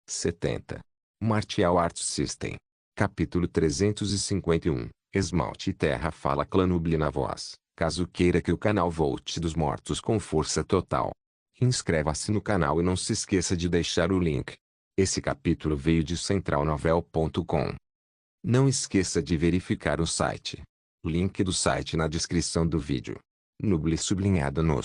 70. Martial Arts System. Capítulo 351. Esmalte e Terra. Fala Clã Nubile na voz, caso queira que o canal volte dos mortos com força total. Inscreva-se no canal e não se esqueça de deixar o link. Esse capítulo veio de centralnovel.com. Não esqueça de verificar o site. Link do site na descrição do vídeo. Nubile sublinhado no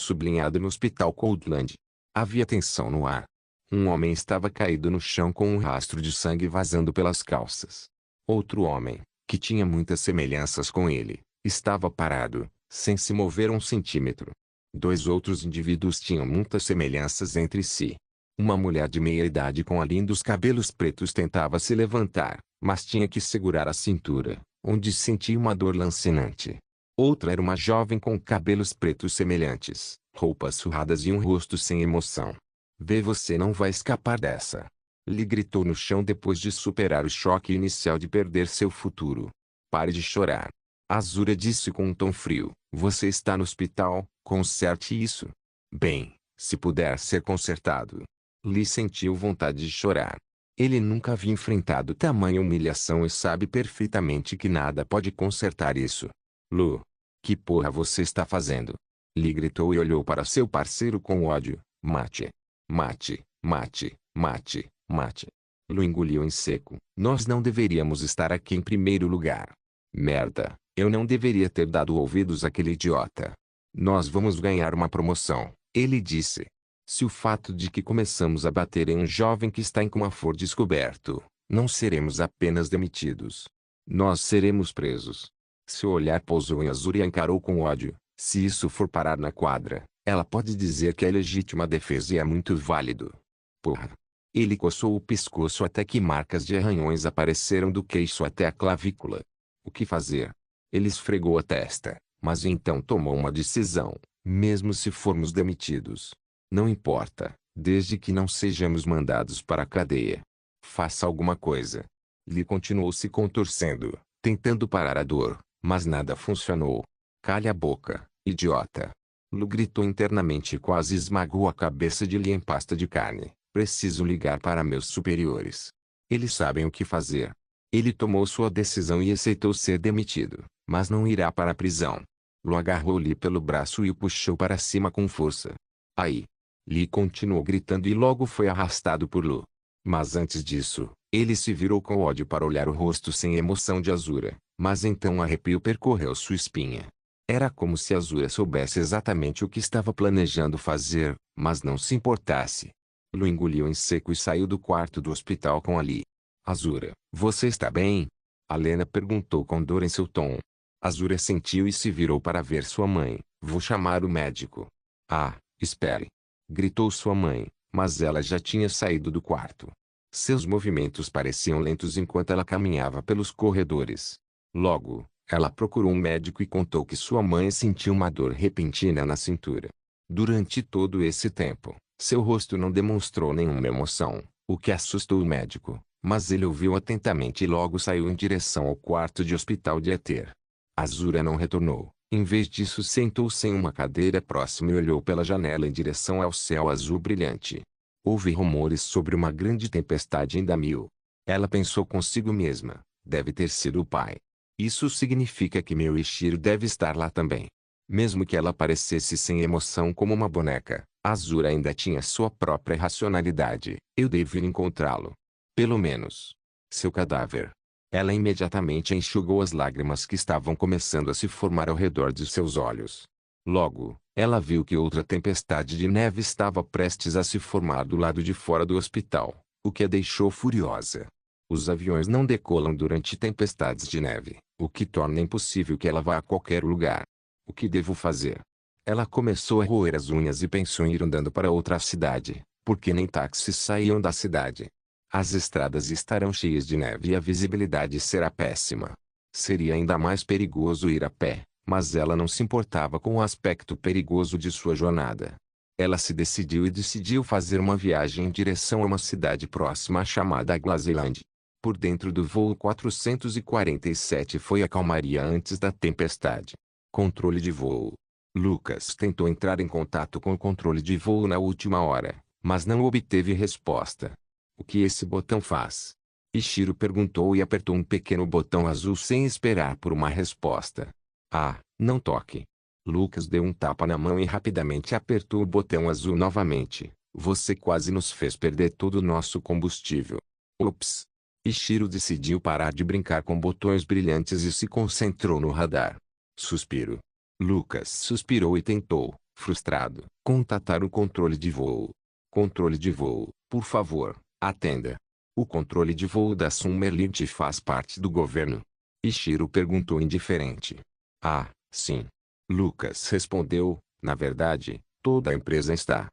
Hospital Coldland. Havia tensão no ar. Um homem estava caído no chão com um rastro de sangue vazando pelas calças. Outro homem, que tinha muitas semelhanças com ele, estava parado, sem se mover um centímetro. Dois outros indivíduos tinham muitas semelhanças entre si. Uma mulher de meia idade com lindos cabelos pretos tentava se levantar, mas tinha que segurar a cintura, onde sentia uma dor lancinante. Outra era uma jovem com cabelos pretos semelhantes, roupas surradas e um rosto sem emoção. Você não vai escapar dessa. Lhe gritou no chão depois de superar o choque inicial de perder seu futuro. Pare de chorar. Azura disse com um tom frio. Você está no hospital, conserte isso. Bem, se puder ser consertado. Lee sentiu vontade de chorar. Ele nunca havia enfrentado tamanha humilhação e sabe perfeitamente que nada pode consertar isso. Lu, que porra você está fazendo? Lee gritou e olhou para seu parceiro com ódio. Mate. Mate, mate, mate, mate. Lu engoliu em seco. Nós não deveríamos estar aqui em primeiro lugar. Merda, eu não deveria ter dado ouvidos àquele idiota. Nós vamos ganhar uma promoção, ele disse. Se o fato de que começamos a bater em um jovem que está em coma for descoberto, não seremos apenas demitidos. Nós seremos presos. Seu olhar pousou em Azura e a encarou com ódio. Se isso for parar na quadra, ela pode dizer que é legítima defesa e é muito válido. Porra. Ele coçou o pescoço até que marcas de arranhões apareceram do queixo até a clavícula. O que fazer? Ele esfregou a testa, mas então tomou uma decisão. Mesmo se formos demitidos. Não importa, desde que não sejamos mandados para a cadeia. Faça alguma coisa. Lee continuou se contorcendo, tentando parar a dor, mas nada funcionou. Calhe a boca, idiota. Lu gritou internamente e quase esmagou a cabeça de Lee em pasta de carne. Preciso ligar para meus superiores. Eles sabem o que fazer. Ele tomou sua decisão e aceitou ser demitido, mas não irá para a prisão. Lu agarrou Lee pelo braço e o puxou para cima com força. Aí. Lee continuou gritando e logo foi arrastado por Lu. Mas antes disso, ele se virou com ódio para olhar o rosto sem emoção de Azura, mas então um arrepio percorreu sua espinha. Era como se Azura soubesse exatamente o que estava planejando fazer, mas não se importasse. Lu engoliu em seco e saiu do quarto do hospital com Lee. Azura, você está bem? Alena perguntou com dor em seu tom. Azura sentiu e se virou para ver sua mãe. Vou chamar o médico. Ah, espere. Gritou sua mãe, mas ela já tinha saído do quarto. Seus movimentos pareciam lentos enquanto ela caminhava pelos corredores. Logo, ela procurou um médico e contou que sua mãe sentiu uma dor repentina na cintura. Durante todo esse tempo, seu rosto não demonstrou nenhuma emoção, o que assustou o médico, mas ele ouviu atentamente e logo saiu em direção ao quarto de hospital de Éter. Azura não retornou. Em vez disso sentou-se em uma cadeira próxima e olhou pela janela em direção ao céu azul brilhante. Houve rumores sobre uma grande tempestade em Damil. Ela pensou consigo mesma, deve ter sido o pai. Isso significa que meu Ishiro deve estar lá também. Mesmo que ela parecesse sem emoção como uma boneca, Azura ainda tinha sua própria racionalidade. Eu devo ir encontrá-lo. Pelo menos. Seu cadáver. Ela imediatamente enxugou as lágrimas que estavam começando a se formar ao redor de seus olhos. Logo, ela viu que outra tempestade de neve estava prestes a se formar do lado de fora do hospital, o que a deixou furiosa. Os aviões não decolam durante tempestades de neve, o que torna impossível que ela vá a qualquer lugar. O que devo fazer? Ela começou a roer as unhas e pensou em ir andando para outra cidade, porque nem táxis saíam da cidade. As estradas estarão cheias de neve e a visibilidade será péssima. Seria ainda mais perigoso ir a pé, mas ela não se importava com o aspecto perigoso de sua jornada. Ela se decidiu fazer uma viagem em direção a uma cidade próxima chamada Glazeland. Por dentro do voo 447 foi a calmaria antes da tempestade. Controle de voo. Lucas tentou entrar em contato com o controle de voo na última hora, mas não obteve resposta. O que esse botão faz? Ishiro perguntou e apertou um pequeno botão azul sem esperar por uma resposta. Ah, não toque. Lucas deu um tapa na mão e rapidamente apertou o botão azul novamente. Você quase nos fez perder todo o nosso combustível. Ups. Ishiro decidiu parar de brincar com botões brilhantes e se concentrou no radar. Suspiro. Lucas suspirou e tentou, frustrado, contatar o controle de voo. Controle de voo, por favor, atenda. O controle de voo da Summerlint faz parte do governo? Ishiro perguntou indiferente. Ah, sim. Lucas respondeu, na verdade, toda a empresa está.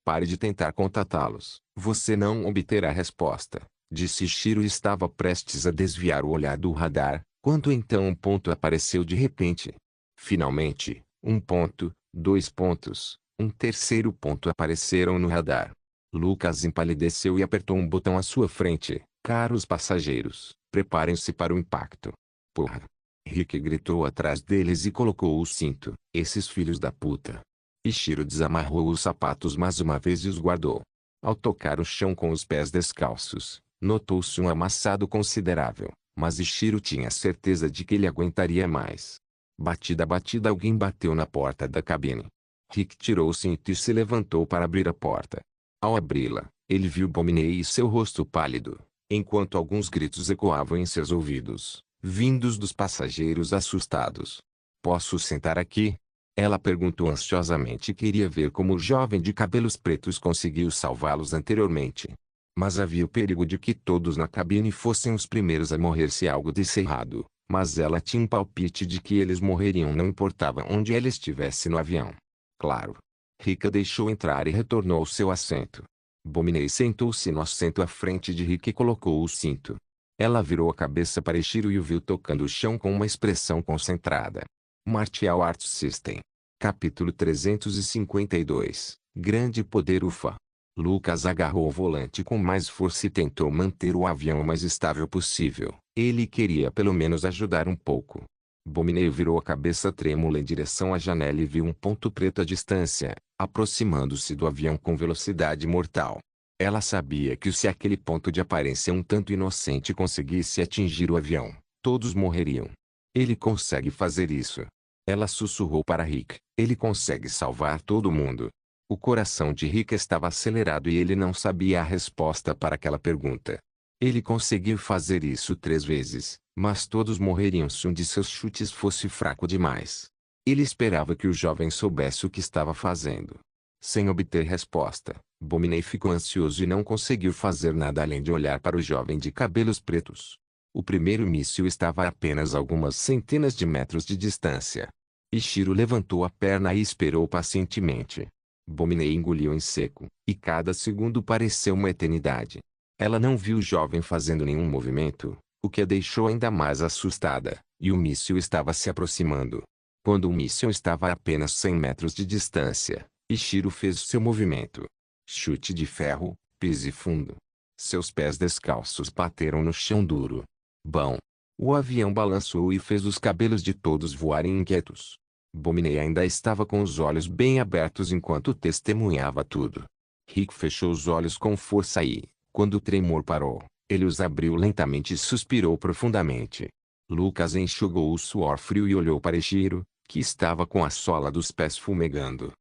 Pare de tentar contatá-los. Você não obterá resposta, disse Ishiro e estava prestes a desviar o olhar do radar, quando então um ponto apareceu de repente. Finalmente, um ponto, 2 pontos, um terceiro ponto apareceram no radar. Lucas empalideceu e apertou um botão à sua frente. Caros passageiros, preparem-se para o impacto. Porra! Rick gritou atrás deles e colocou o cinto. Esses filhos da puta. Ishiro desamarrou os sapatos mais uma vez e os guardou. Ao tocar o chão com os pés descalços, notou-se um amassado considerável, mas Ishiro tinha certeza de que ele aguentaria mais. Batida alguém bateu na porta da cabine. Rick tirou o cinto e se levantou para abrir a porta. Ao abri-la, ele viu Bominei e seu rosto pálido, enquanto alguns gritos ecoavam em seus ouvidos, vindos dos passageiros assustados. Posso sentar aqui? Ela perguntou ansiosamente e queria ver como o jovem de cabelos pretos conseguiu salvá-los anteriormente. Mas havia o perigo de que todos na cabine fossem os primeiros a morrer se algo desse errado, mas ela tinha um palpite de que eles morreriam não importava onde ela estivesse no avião. Claro. Rick a deixou entrar e retornou ao seu assento. Bominei sentou-se no assento à frente de Rick e colocou o cinto. Ela virou a cabeça para Ishiro e o viu tocando o chão com uma expressão concentrada. Martial Arts System. Capítulo 352. Grande poder ufa. Lucas agarrou o volante com mais força e tentou manter o avião o mais estável possível. Ele queria pelo menos ajudar um pouco. Bominei virou a cabeça trêmula em direção à janela e viu um ponto preto à distância, aproximando-se do avião com velocidade mortal. Ela sabia que se aquele ponto de aparência um tanto inocente conseguisse atingir o avião, todos morreriam. Ele consegue fazer isso. Ela sussurrou para Rick. Ele consegue salvar todo mundo. O coração de Rick estava acelerado e ele não sabia a resposta para aquela pergunta. Ele conseguiu fazer isso 3 vezes, mas todos morreriam se um de seus chutes fosse fraco demais. Ele esperava que o jovem soubesse o que estava fazendo. Sem obter resposta, Bominei ficou ansioso e não conseguiu fazer nada além de olhar para o jovem de cabelos pretos. O primeiro míssil estava a apenas algumas centenas de metros de distância. Ishiro levantou a perna e esperou pacientemente. Bominei engoliu em seco, e cada segundo pareceu uma eternidade. Ela não viu o jovem fazendo nenhum movimento, o que a deixou ainda mais assustada, e o míssil estava se aproximando. Quando o míssil estava a apenas 100 metros de distância, Ishiro fez seu movimento. Chute de ferro, pise fundo. Seus pés descalços bateram no chão duro. Bom. O avião balançou e fez os cabelos de todos voarem inquietos. Bominei ainda estava com os olhos bem abertos enquanto testemunhava tudo. Rick fechou os olhos com força e, quando o tremor parou, ele os abriu lentamente e suspirou profundamente. Lucas enxugou o suor frio e olhou para Ishiro, que estava com a sola dos pés fumegando.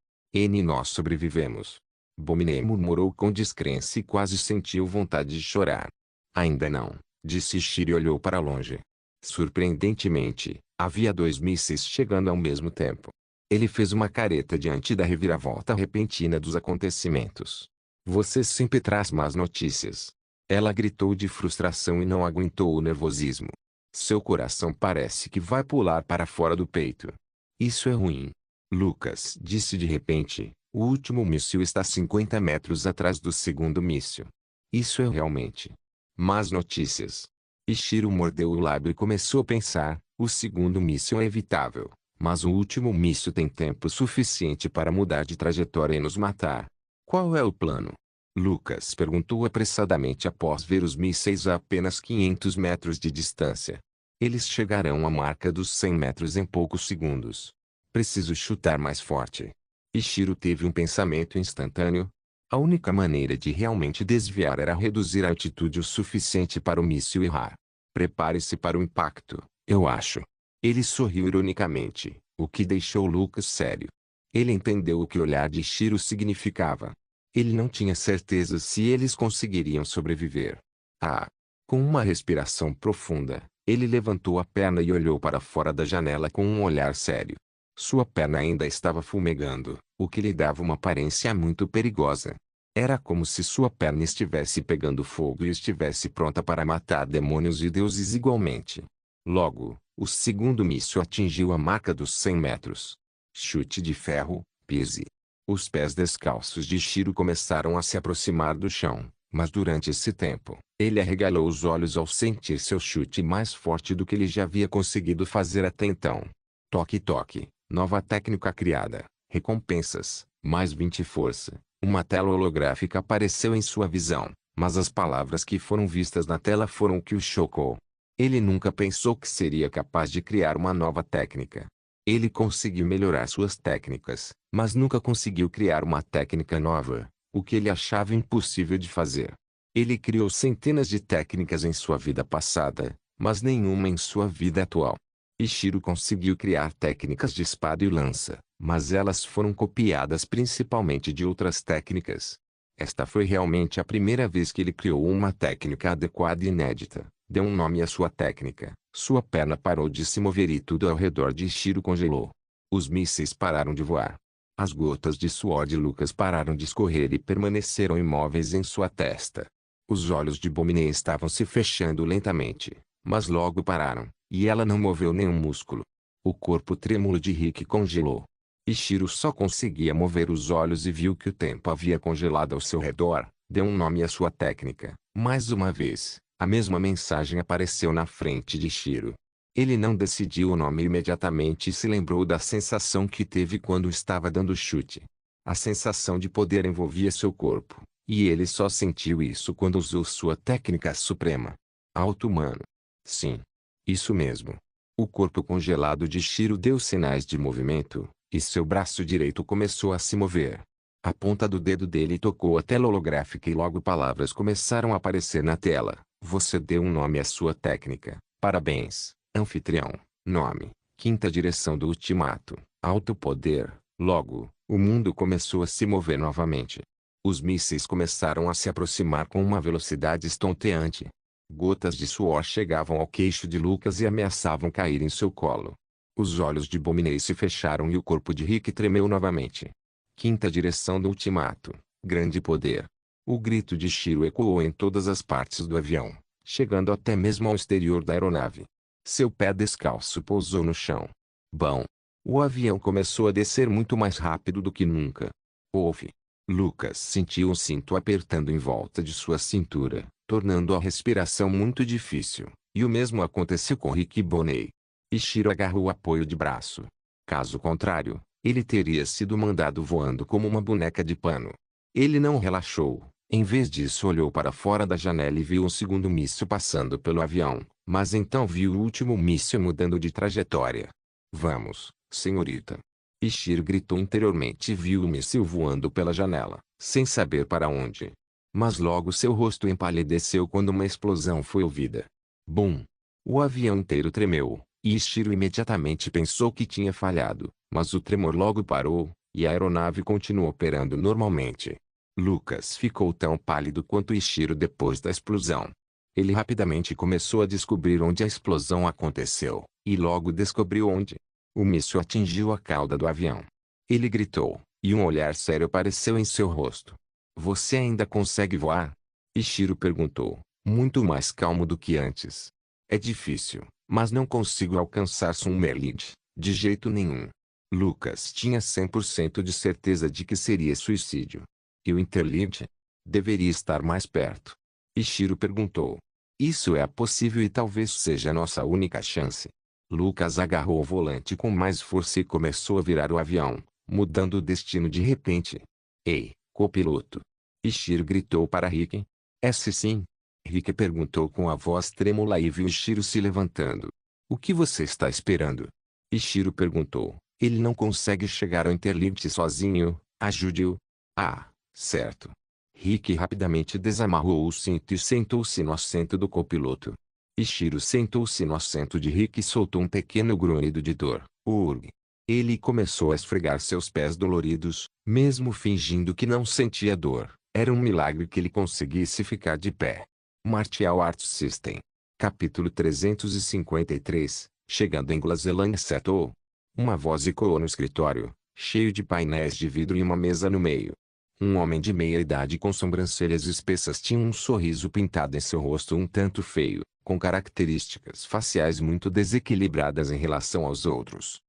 Nós sobrevivemos. Bominei murmurou com descrença e quase sentiu vontade de chorar. Ainda não, disse Ishiro e olhou para longe. Surpreendentemente, havia 2 mísseis chegando ao mesmo tempo. Ele fez uma careta diante da reviravolta repentina dos acontecimentos. Você sempre traz más notícias. Ela gritou de frustração e não aguentou o nervosismo. Seu coração parece que vai pular para fora do peito. Isso é ruim. Lucas disse de repente, o último míssil está 50 metros atrás do segundo míssil. Isso é realmente más notícias. Ishiro mordeu o lábio e começou a pensar, o segundo míssil é evitável, mas o último míssil tem tempo suficiente para mudar de trajetória e nos matar. Qual é o plano? Lucas perguntou apressadamente após ver os mísseis a apenas 500 metros de distância. Eles chegarão à marca dos 100 metros em poucos segundos. Preciso chutar mais forte. Ishiro teve um pensamento instantâneo. A única maneira de realmente desviar era reduzir a altitude o suficiente para o míssil errar. Prepare-se para o impacto, eu acho. Ele sorriu ironicamente, o que deixou Lucas sério. Ele entendeu o que o olhar de Shiro significava. Ele não tinha certeza se eles conseguiriam sobreviver. Ah! Com uma respiração profunda, ele levantou a perna e olhou para fora da janela com um olhar sério. Sua perna ainda estava fumegando, o que lhe dava uma aparência muito perigosa. Era como se sua perna estivesse pegando fogo e estivesse pronta para matar demônios e deuses igualmente. Logo, o segundo míssil atingiu a marca dos 100 metros. Chute de ferro, pise. Os pés descalços de Shiro começaram a se aproximar do chão, mas durante esse tempo, ele arregalou os olhos ao sentir seu chute mais forte do que ele já havia conseguido fazer até então. Toque toque, nova técnica criada, recompensas, mais 20 força. Uma tela holográfica apareceu em sua visão, mas as palavras que foram vistas na tela foram o que o chocou. Ele nunca pensou que seria capaz de criar uma nova técnica. Ele conseguiu melhorar suas técnicas, mas nunca conseguiu criar uma técnica nova, o que ele achava impossível de fazer. Ele criou centenas de técnicas em sua vida passada, mas nenhuma em sua vida atual. Ishiro conseguiu criar técnicas de espada e lança, mas elas foram copiadas principalmente de outras técnicas. Esta foi realmente a primeira vez que ele criou uma técnica adequada e inédita. Deu um nome à sua técnica. Sua perna parou de se mover e tudo ao redor de Ishiro congelou. Os mísseis pararam de voar. As gotas de suor de Lucas pararam de escorrer e permaneceram imóveis em sua testa. Os olhos de Bomine estavam se fechando lentamente, mas logo pararam, e ela não moveu nenhum músculo. O corpo trêmulo de Rick congelou. Ishiro só conseguia mover os olhos e viu que o tempo havia congelado ao seu redor. Deu um nome à sua técnica. Mais uma vez, a mesma mensagem apareceu na frente de Shiro. Ele não decidiu o nome imediatamente e se lembrou da sensação que teve quando estava dando o chute. A sensação de poder envolvia seu corpo, e ele só sentiu isso quando usou sua técnica suprema. Alto-humano. Sim. Isso mesmo. O corpo congelado de Shiro deu sinais de movimento, e seu braço direito começou a se mover. A ponta do dedo dele tocou a tela holográfica e logo palavras começaram a aparecer na tela. Você deu um nome à sua técnica. Parabéns, anfitrião. Nome: Quinta direção do ultimato. Alto poder. Logo, o mundo começou a se mover novamente. Os mísseis começaram a se aproximar com uma velocidade estonteante. Gotas de suor chegavam ao queixo de Lucas e ameaçavam cair em seu colo. Os olhos de Bominei se fecharam e o corpo de Rick tremeu novamente. Quinta direção do ultimato. Grande poder. O grito de Shiro ecoou em todas as partes do avião, chegando até mesmo ao exterior da aeronave. Seu pé descalço pousou no chão. Bom. O avião começou a descer muito mais rápido do que nunca. Ouve. Lucas sentiu um cinto apertando em volta de sua cintura, tornando a respiração muito difícil, e o mesmo aconteceu com Rick Bonney. Ishiro agarrou o apoio de braço. Caso contrário, ele teria sido mandado voando como uma boneca de pano. Ele não relaxou. Em vez disso olhou para fora da janela e viu um segundo míssil passando pelo avião, mas então viu o último míssil mudando de trajetória. Vamos, senhorita. Ishiro gritou interiormente e viu o míssil voando pela janela, sem saber para onde. Mas logo seu rosto empalideceu quando uma explosão foi ouvida. Bum! O avião inteiro tremeu, e Ishiro imediatamente pensou que tinha falhado, mas o tremor logo parou, e a aeronave continuou operando normalmente. Lucas ficou tão pálido quanto Ishiro depois da explosão. Ele rapidamente começou a descobrir onde a explosão aconteceu, e logo descobriu onde. O míssil atingiu a cauda do avião. Ele gritou, e um olhar sério apareceu em seu rosto. Você ainda consegue voar? Ishiro perguntou, muito mais calmo do que antes. É difícil, mas não consigo alcançar Summerlid, de jeito nenhum. Lucas tinha 100% de certeza de que seria suicídio. E o Interlid? Deveria estar mais perto. Ishiro perguntou. Isso é possível e talvez seja a nossa única chance. Lucas agarrou o volante com mais força e começou a virar o avião, mudando o destino de repente. Ei, copiloto! Ishiro gritou para Rick. Se sim? Rick perguntou com a voz trêmula e viu Ishiro se levantando. O que você está esperando? Ishiro perguntou. Ele não consegue chegar ao Interlift sozinho, ajude-o. Ah, Certo. Rick rapidamente desamarrou o cinto e sentou-se no assento do copiloto. Ishiro sentou-se no assento de Rick e soltou um pequeno grunhido de dor. Urg. Ele começou a esfregar seus pés doloridos, mesmo fingindo que não sentia dor. Era um milagre que ele conseguisse ficar de pé. Martial Arts System. Capítulo 353. Chegando em Glazelang Settle. Uma voz ecoou no escritório, cheio de painéis de vidro e uma mesa no meio. Um homem de meia idade com sobrancelhas espessas tinha um sorriso pintado em seu rosto um tanto feio, com características faciais muito desequilibradas em relação aos outros.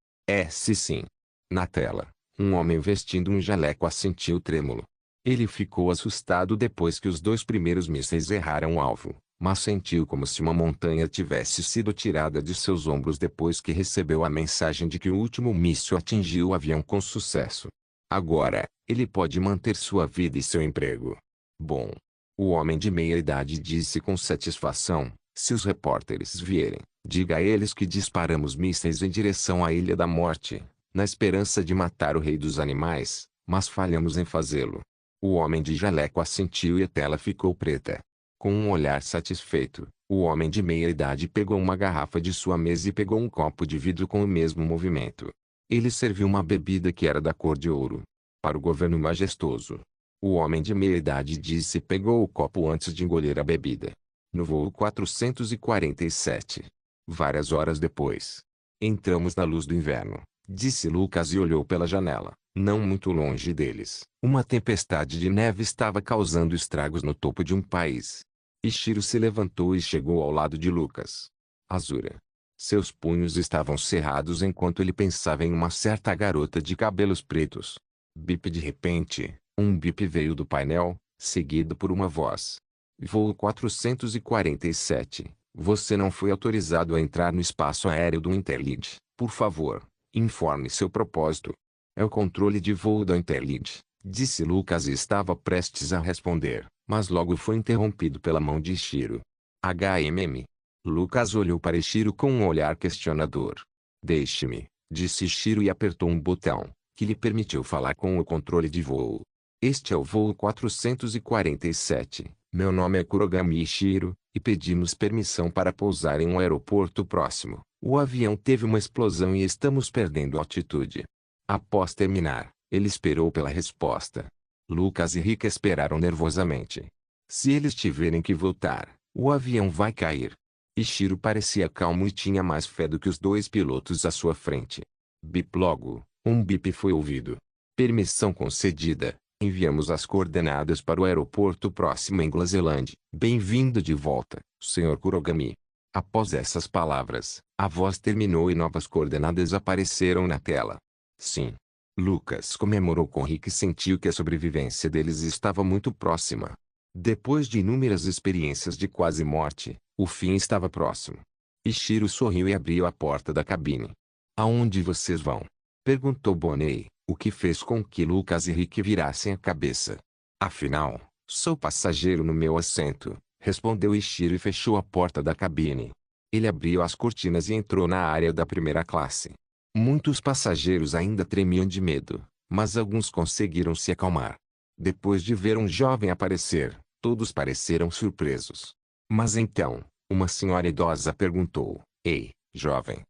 Sim. Na tela, um homem vestindo um jaleco assentiu trêmulo. Ele ficou assustado depois que os dois primeiros mísseis erraram o alvo, mas sentiu como se uma montanha tivesse sido tirada de seus ombros depois que recebeu a mensagem de que o último míssil atingiu o avião com sucesso. Agora, ele pode manter sua vida e seu emprego. Bom. O homem de meia idade disse com satisfação, se os repórteres vierem, diga a eles que disparamos mísseis em direção à Ilha da Morte, na esperança de matar o rei dos animais, mas falhamos em fazê-lo. O homem de jaleco assentiu e a tela ficou preta. Com um olhar satisfeito, o homem de meia idade pegou uma garrafa de sua mesa e pegou um copo de vidro com o mesmo movimento. Ele serviu uma bebida que era da cor de ouro. Para o governo majestoso. O homem de meia idade disse e pegou o copo antes de engolir a bebida. No voo 447. Várias horas depois. Entramos na luz do inverno, disse Lucas e olhou pela janela. Não muito longe deles, uma tempestade de neve estava causando estragos no topo de um país. Ishiro se levantou e chegou ao lado de Lucas. Azura. Seus punhos estavam cerrados enquanto ele pensava em uma certa garota de cabelos pretos. Bip de repente, um bip veio do painel, seguido por uma voz. Voo 447. Você não foi autorizado a entrar no espaço aéreo do Interlink. Por favor, informe seu propósito. É o controle de voo da Interlink, disse Lucas e estava prestes a responder, mas logo foi interrompido pela mão de Ishiro. Lucas olhou para Ishiro com um olhar questionador. Deixe-me, disse Ishiro e apertou um botão, que lhe permitiu falar com o controle de voo. Este é o voo 447. Meu nome é Kurogami Ishiro, e pedimos permissão para pousar em um aeroporto próximo. O avião teve uma explosão e estamos perdendo altitude. Após terminar, ele esperou pela resposta. Lucas e Rick esperaram nervosamente. Se eles tiverem que voltar, o avião vai cair. Ishiro parecia calmo e tinha mais fé do que os dois pilotos à sua frente. Bip logo, um bip foi ouvido. Permissão concedida. Enviamos as coordenadas para o aeroporto próximo em Glazeland. Bem-vindo de volta, Sr. Kurogami. Após essas palavras, a voz terminou e novas coordenadas apareceram na tela. Sim. Lucas comemorou com Rick e sentiu que a sobrevivência deles estava muito próxima. Depois de inúmeras experiências de quase morte, o fim estava próximo. Ishiro sorriu e abriu a porta da cabine. Aonde vocês vão? Perguntou Bonney, o que fez com que Lucas e Rick virassem a cabeça. Afinal, sou passageiro no meu assento, respondeu Ishiro e fechou a porta da cabine. Ele abriu as cortinas e entrou na área da primeira classe. Muitos passageiros ainda tremiam de medo, mas alguns conseguiram se acalmar. Depois de ver um jovem aparecer, todos pareceram surpresos. Mas então, uma senhora idosa perguntou, Ei, jovem.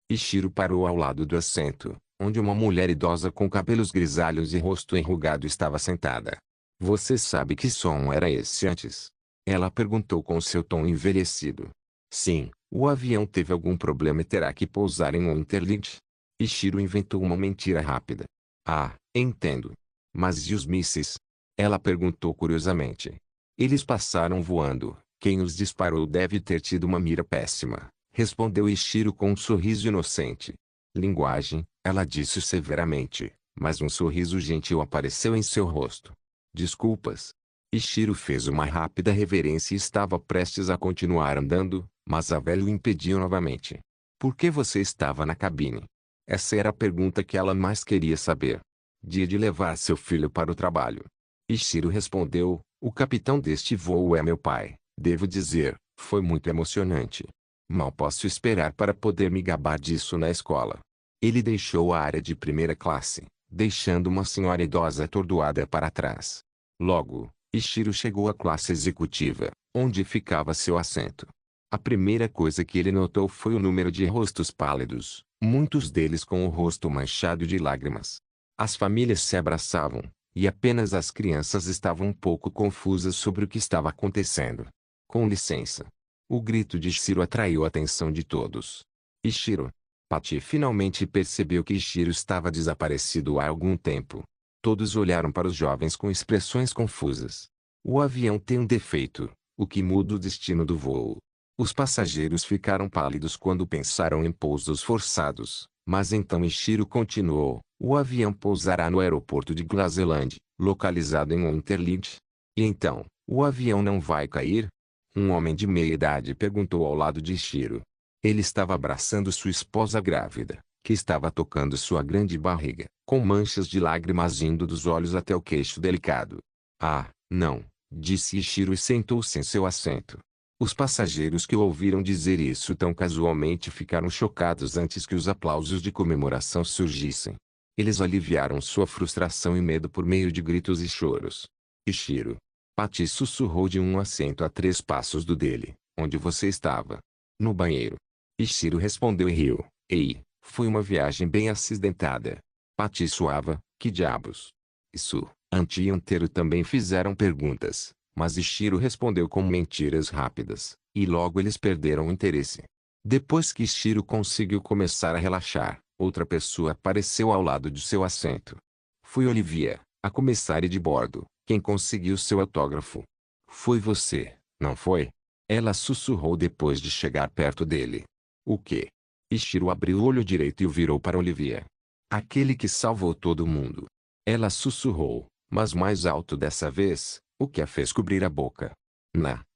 Ishiro parou ao lado do assento, onde uma mulher idosa com cabelos grisalhos e rosto enrugado estava sentada. Você sabe que som era esse antes? Ela perguntou com seu tom envelhecido. Sim, o avião teve algum problema e terá que pousar em um Interlink. Ishiro inventou uma mentira rápida. Ah, entendo. Mas e os mísseis? Ela perguntou curiosamente. Eles passaram voando. Quem os disparou deve ter tido uma mira péssima, respondeu Ishiro com um sorriso inocente. Linguagem, ela disse severamente, mas um sorriso gentil apareceu em seu rosto. Desculpas. Ishiro fez uma rápida reverência e estava prestes a continuar andando, mas a velha o impediu novamente. Por que você estava na cabine? Essa era a pergunta que ela mais queria saber. Dia de levar seu filho para o trabalho. Ishiro respondeu, o capitão deste voo é meu pai. Devo dizer, foi muito emocionante. Mal posso esperar para poder me gabar disso na escola. Ele deixou a área de primeira classe, deixando uma senhora idosa atordoada para trás. Logo, Ishiro chegou à classe executiva, onde ficava seu assento. A primeira coisa que ele notou foi o número de rostos pálidos, muitos deles com o rosto manchado de lágrimas. As famílias se abraçavam, e apenas as crianças estavam um pouco confusas sobre o que estava acontecendo. Com licença. O grito de Ishiro atraiu a atenção de todos. Ishiro. Patty finalmente percebeu que Ishiro estava desaparecido há algum tempo. Todos olharam para os jovens com expressões confusas. O avião tem um defeito, o que muda o destino do voo. Os passageiros ficaram pálidos quando pensaram em pousos forçados, mas então Ishiro continuou: o avião pousará no aeroporto de Glazeland, localizado em Winterland. E então, o avião não vai cair? Um homem de meia idade perguntou ao lado de Ishiro. Ele estava abraçando sua esposa grávida, que estava tocando sua grande barriga, com manchas de lágrimas indo dos olhos até o queixo delicado. Ah, não, disse Ishiro e sentou-se em seu assento. Os passageiros que o ouviram dizer isso tão casualmente ficaram chocados antes que os aplausos de comemoração surgissem. Eles aliviaram sua frustração e medo por meio de gritos e choros. Ishiro. Patty sussurrou de um assento a 3 passos do dele. Onde você estava? No banheiro. Ishiro respondeu e riu. Ei, foi uma viagem bem acidentada. Patty suava. Que diabos? Isso. Auntie e Antero também fizeram perguntas, mas Ishiro respondeu com mentiras rápidas, e logo eles perderam o interesse. Depois que Ishiro conseguiu começar a relaxar, outra pessoa apareceu ao lado de seu assento. Foi Olivia, a comissária de bordo, quem conseguiu seu autógrafo. Foi você, não foi? Ela sussurrou depois de chegar perto dele. O quê? Ishiro abriu o olho direito e o virou para Olivia. Aquele que salvou todo mundo. Ela sussurrou, mas mais alto dessa vez, o que a fez cobrir a boca.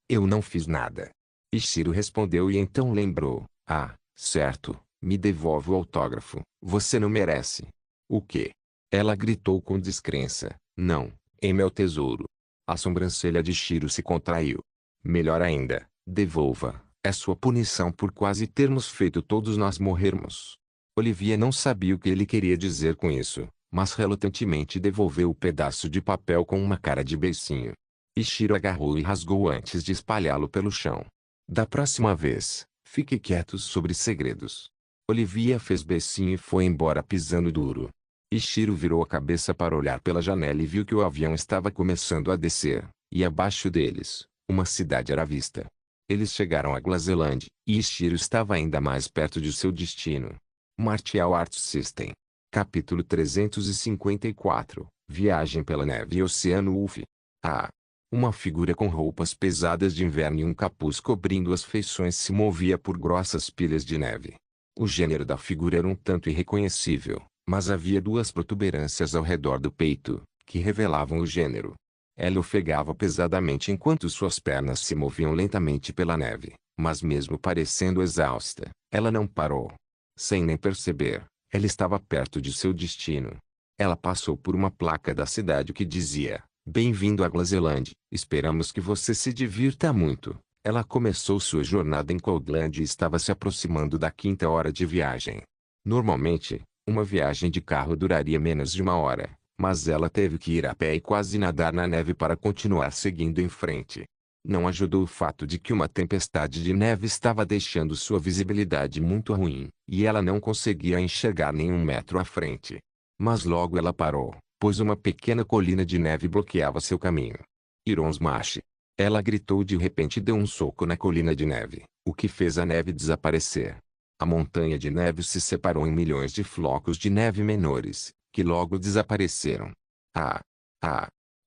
Eu não fiz nada. Ishiro respondeu e então lembrou. Ah, certo, me devolve o autógrafo, você não merece. O quê? Ela gritou com descrença. Não, meu tesouro. A sobrancelha de Ishiro se contraiu. Melhor ainda, devolva, é sua punição por quase termos feito todos nós morrermos. Olivia não sabia o que ele queria dizer com isso, mas relutantemente devolveu o pedaço de papel com uma cara de beicinho. Ishiro agarrou e rasgou antes de espalhá-lo pelo chão. Da próxima vez, fique quieto sobre segredos. Olivia fez beicinho e foi embora pisando duro. Ishiro virou a cabeça para olhar pela janela e viu que o avião estava começando a descer, e abaixo deles, uma cidade era vista. Eles chegaram a Glazeland, e Ishiro estava ainda mais perto de seu destino. Martial Arts System. Capítulo 354. Viagem pela neve e oceano UF. Uma figura com roupas pesadas de inverno e um capuz cobrindo as feições se movia por grossas pilhas de neve. O gênero da figura era um tanto irreconhecível, mas havia 2 protuberâncias ao redor do peito, que revelavam o gênero. Ela ofegava pesadamente enquanto suas pernas se moviam lentamente pela neve, mas mesmo parecendo exausta, ela não parou. Sem nem perceber, ela estava perto de seu destino. Ela passou por uma placa da cidade que dizia: Bem-vindo a Glazeland, esperamos que você se divirta muito. Ela começou sua jornada em Coldland e estava se aproximando da 5ª hora de viagem. Normalmente, uma viagem de carro duraria menos de 1 hora, mas ela teve que ir a pé e quase nadar na neve para continuar seguindo em frente. Não ajudou o fato de que uma tempestade de neve estava deixando sua visibilidade muito ruim, e ela não conseguia enxergar nem 1 metro à frente. Mas logo ela parou, pois uma pequena colina de neve bloqueava seu caminho. Ironsmash! Ela gritou de repente e deu um soco na colina de neve, o que fez a neve desaparecer. A montanha de neve se separou em milhões de flocos de neve menores, que logo desapareceram.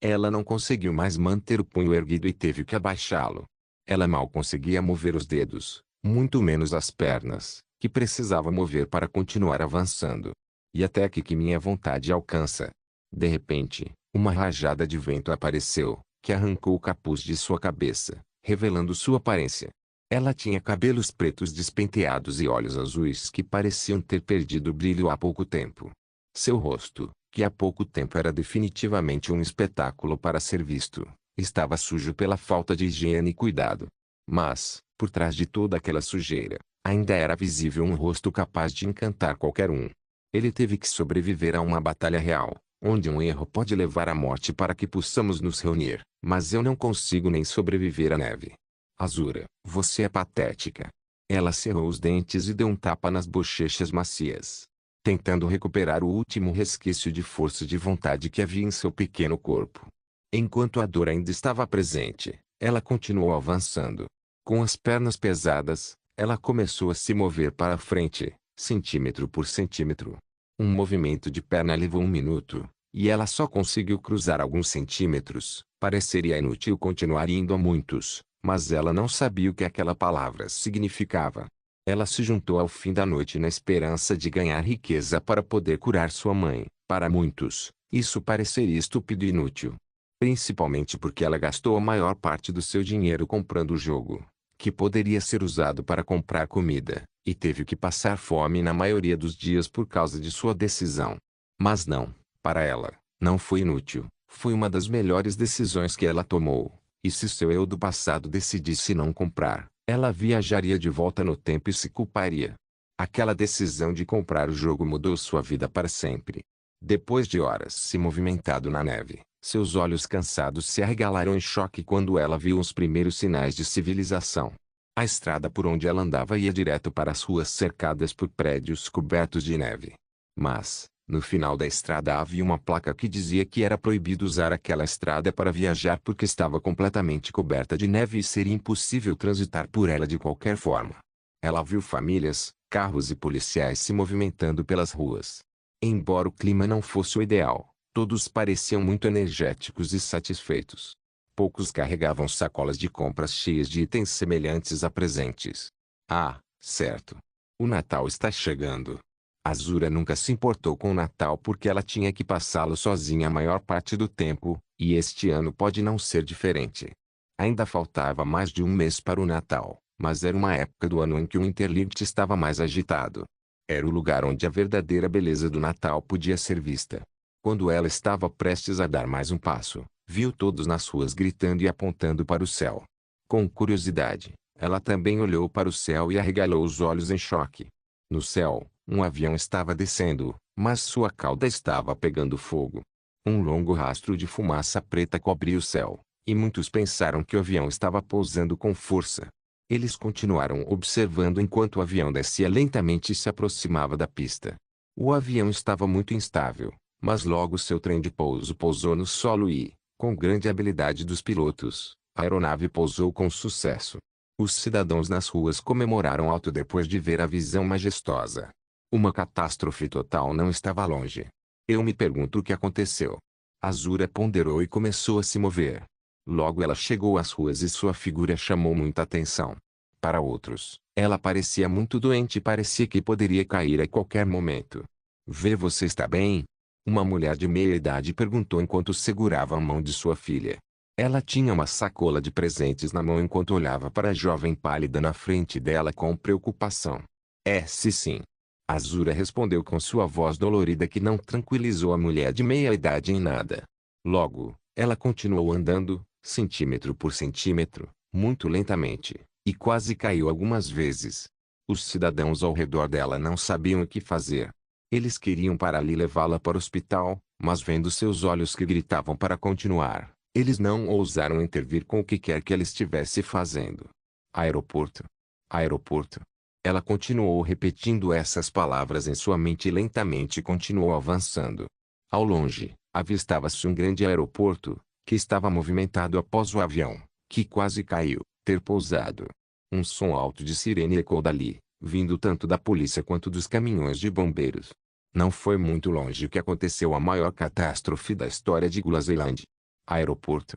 Ela não conseguiu mais manter o punho erguido e teve que abaixá-lo. Ela mal conseguia mover os dedos, muito menos as pernas, que precisava mover para continuar avançando. E até aqui que minha vontade alcança. De repente, uma rajada de vento apareceu, que arrancou o capuz de sua cabeça, revelando sua aparência. Ela tinha cabelos pretos despenteados e olhos azuis que pareciam ter perdido o brilho há pouco tempo. Seu rosto, que há pouco tempo era definitivamente um espetáculo para ser visto, estava sujo pela falta de higiene e cuidado. Mas, por trás de toda aquela sujeira, ainda era visível um rosto capaz de encantar qualquer um. Ele teve que sobreviver a uma batalha real, onde um erro pode levar à morte para que possamos nos reunir, mas eu não consigo nem sobreviver à neve. Azura, você é patética. Ela cerrou os dentes e deu um tapa nas bochechas macias, tentando recuperar o último resquício de força de vontade que havia em seu pequeno corpo. Enquanto a dor ainda estava presente, ela continuou avançando. Com as pernas pesadas, ela começou a se mover para frente, centímetro por centímetro. Um movimento de perna levou 1 minuto, e ela só conseguiu cruzar alguns centímetros. Pareceria inútil continuar indo a muitos, mas ela não sabia o que aquela palavra significava. Ela se juntou ao fim da noite na esperança de ganhar riqueza para poder curar sua mãe. Para muitos, isso pareceria estúpido e inútil. Principalmente porque ela gastou a maior parte do seu dinheiro comprando o jogo, que poderia ser usado para comprar comida, e teve que passar fome na maioria dos dias por causa de sua decisão. Mas não, para ela, não foi inútil, foi uma das melhores decisões que ela tomou, e se seu eu do passado decidisse não comprar, ela viajaria de volta no tempo e se culparia. Aquela decisão de comprar o jogo mudou sua vida para sempre. Depois de horas se movimentado na neve, seus olhos cansados se arregalaram em choque quando ela viu os primeiros sinais de civilização. A estrada por onde ela andava ia direto para as ruas cercadas por prédios cobertos de neve. Mas, no final da estrada havia uma placa que dizia que era proibido usar aquela estrada para viajar porque estava completamente coberta de neve e seria impossível transitar por ela de qualquer forma. Ela viu famílias, carros e policiais se movimentando pelas ruas. Embora o clima não fosse o ideal, todos pareciam muito energéticos e satisfeitos. Poucos carregavam sacolas de compras cheias de itens semelhantes a presentes. Ah, certo. O Natal está chegando. Azura nunca se importou com o Natal porque ela tinha que passá-lo sozinha a maior parte do tempo, e este ano pode não ser diferente. Ainda faltava mais de um mês para o Natal, mas era uma época do ano em que o Interlinked estava mais agitado. Era o lugar onde a verdadeira beleza do Natal podia ser vista. Quando ela estava prestes a dar mais um passo, viu todos nas ruas gritando e apontando para o céu. Com curiosidade, ela também olhou para o céu e arregalou os olhos em choque. No céu, um avião estava descendo, mas sua cauda estava pegando fogo. Um longo rastro de fumaça preta cobria o céu, e muitos pensaram que o avião estava pousando com força. Eles continuaram observando enquanto o avião descia lentamente e se aproximava da pista. O avião estava muito instável, mas logo seu trem de pouso pousou no solo e, com grande habilidade dos pilotos, a aeronave pousou com sucesso. Os cidadãos nas ruas comemoraram alto depois de ver a visão majestosa. Uma catástrofe total não estava longe. Eu me pergunto o que aconteceu. Azura ponderou e começou a se mover. Logo ela chegou às ruas e sua figura chamou muita atenção. Para outros, ela parecia muito doente e parecia que poderia cair a qualquer momento. Você está bem? Uma mulher de meia idade perguntou enquanto segurava a mão de sua filha. Ela tinha uma sacola de presentes na mão enquanto olhava para a jovem pálida na frente dela com preocupação. Sim. Azura respondeu com sua voz dolorida que não tranquilizou a mulher de meia idade em nada. Logo, ela continuou andando, centímetro por centímetro, muito lentamente, e quase caiu algumas vezes. Os cidadãos ao redor dela não sabiam o que fazer. Eles queriam parar e levá-la para o hospital, mas vendo seus olhos que gritavam para continuar, eles não ousaram intervir com o que quer que ela estivesse fazendo. Aeroporto. Aeroporto. Ela continuou repetindo essas palavras em sua mente e lentamente continuou avançando. Ao longe, avistava-se um grande aeroporto, que estava movimentado após o avião, que quase caiu, ter pousado. Um som alto de sirene ecoou dali, vindo tanto da polícia quanto dos caminhões de bombeiros. Não foi muito longe que aconteceu a maior catástrofe da história de Gulazeland. Aeroporto.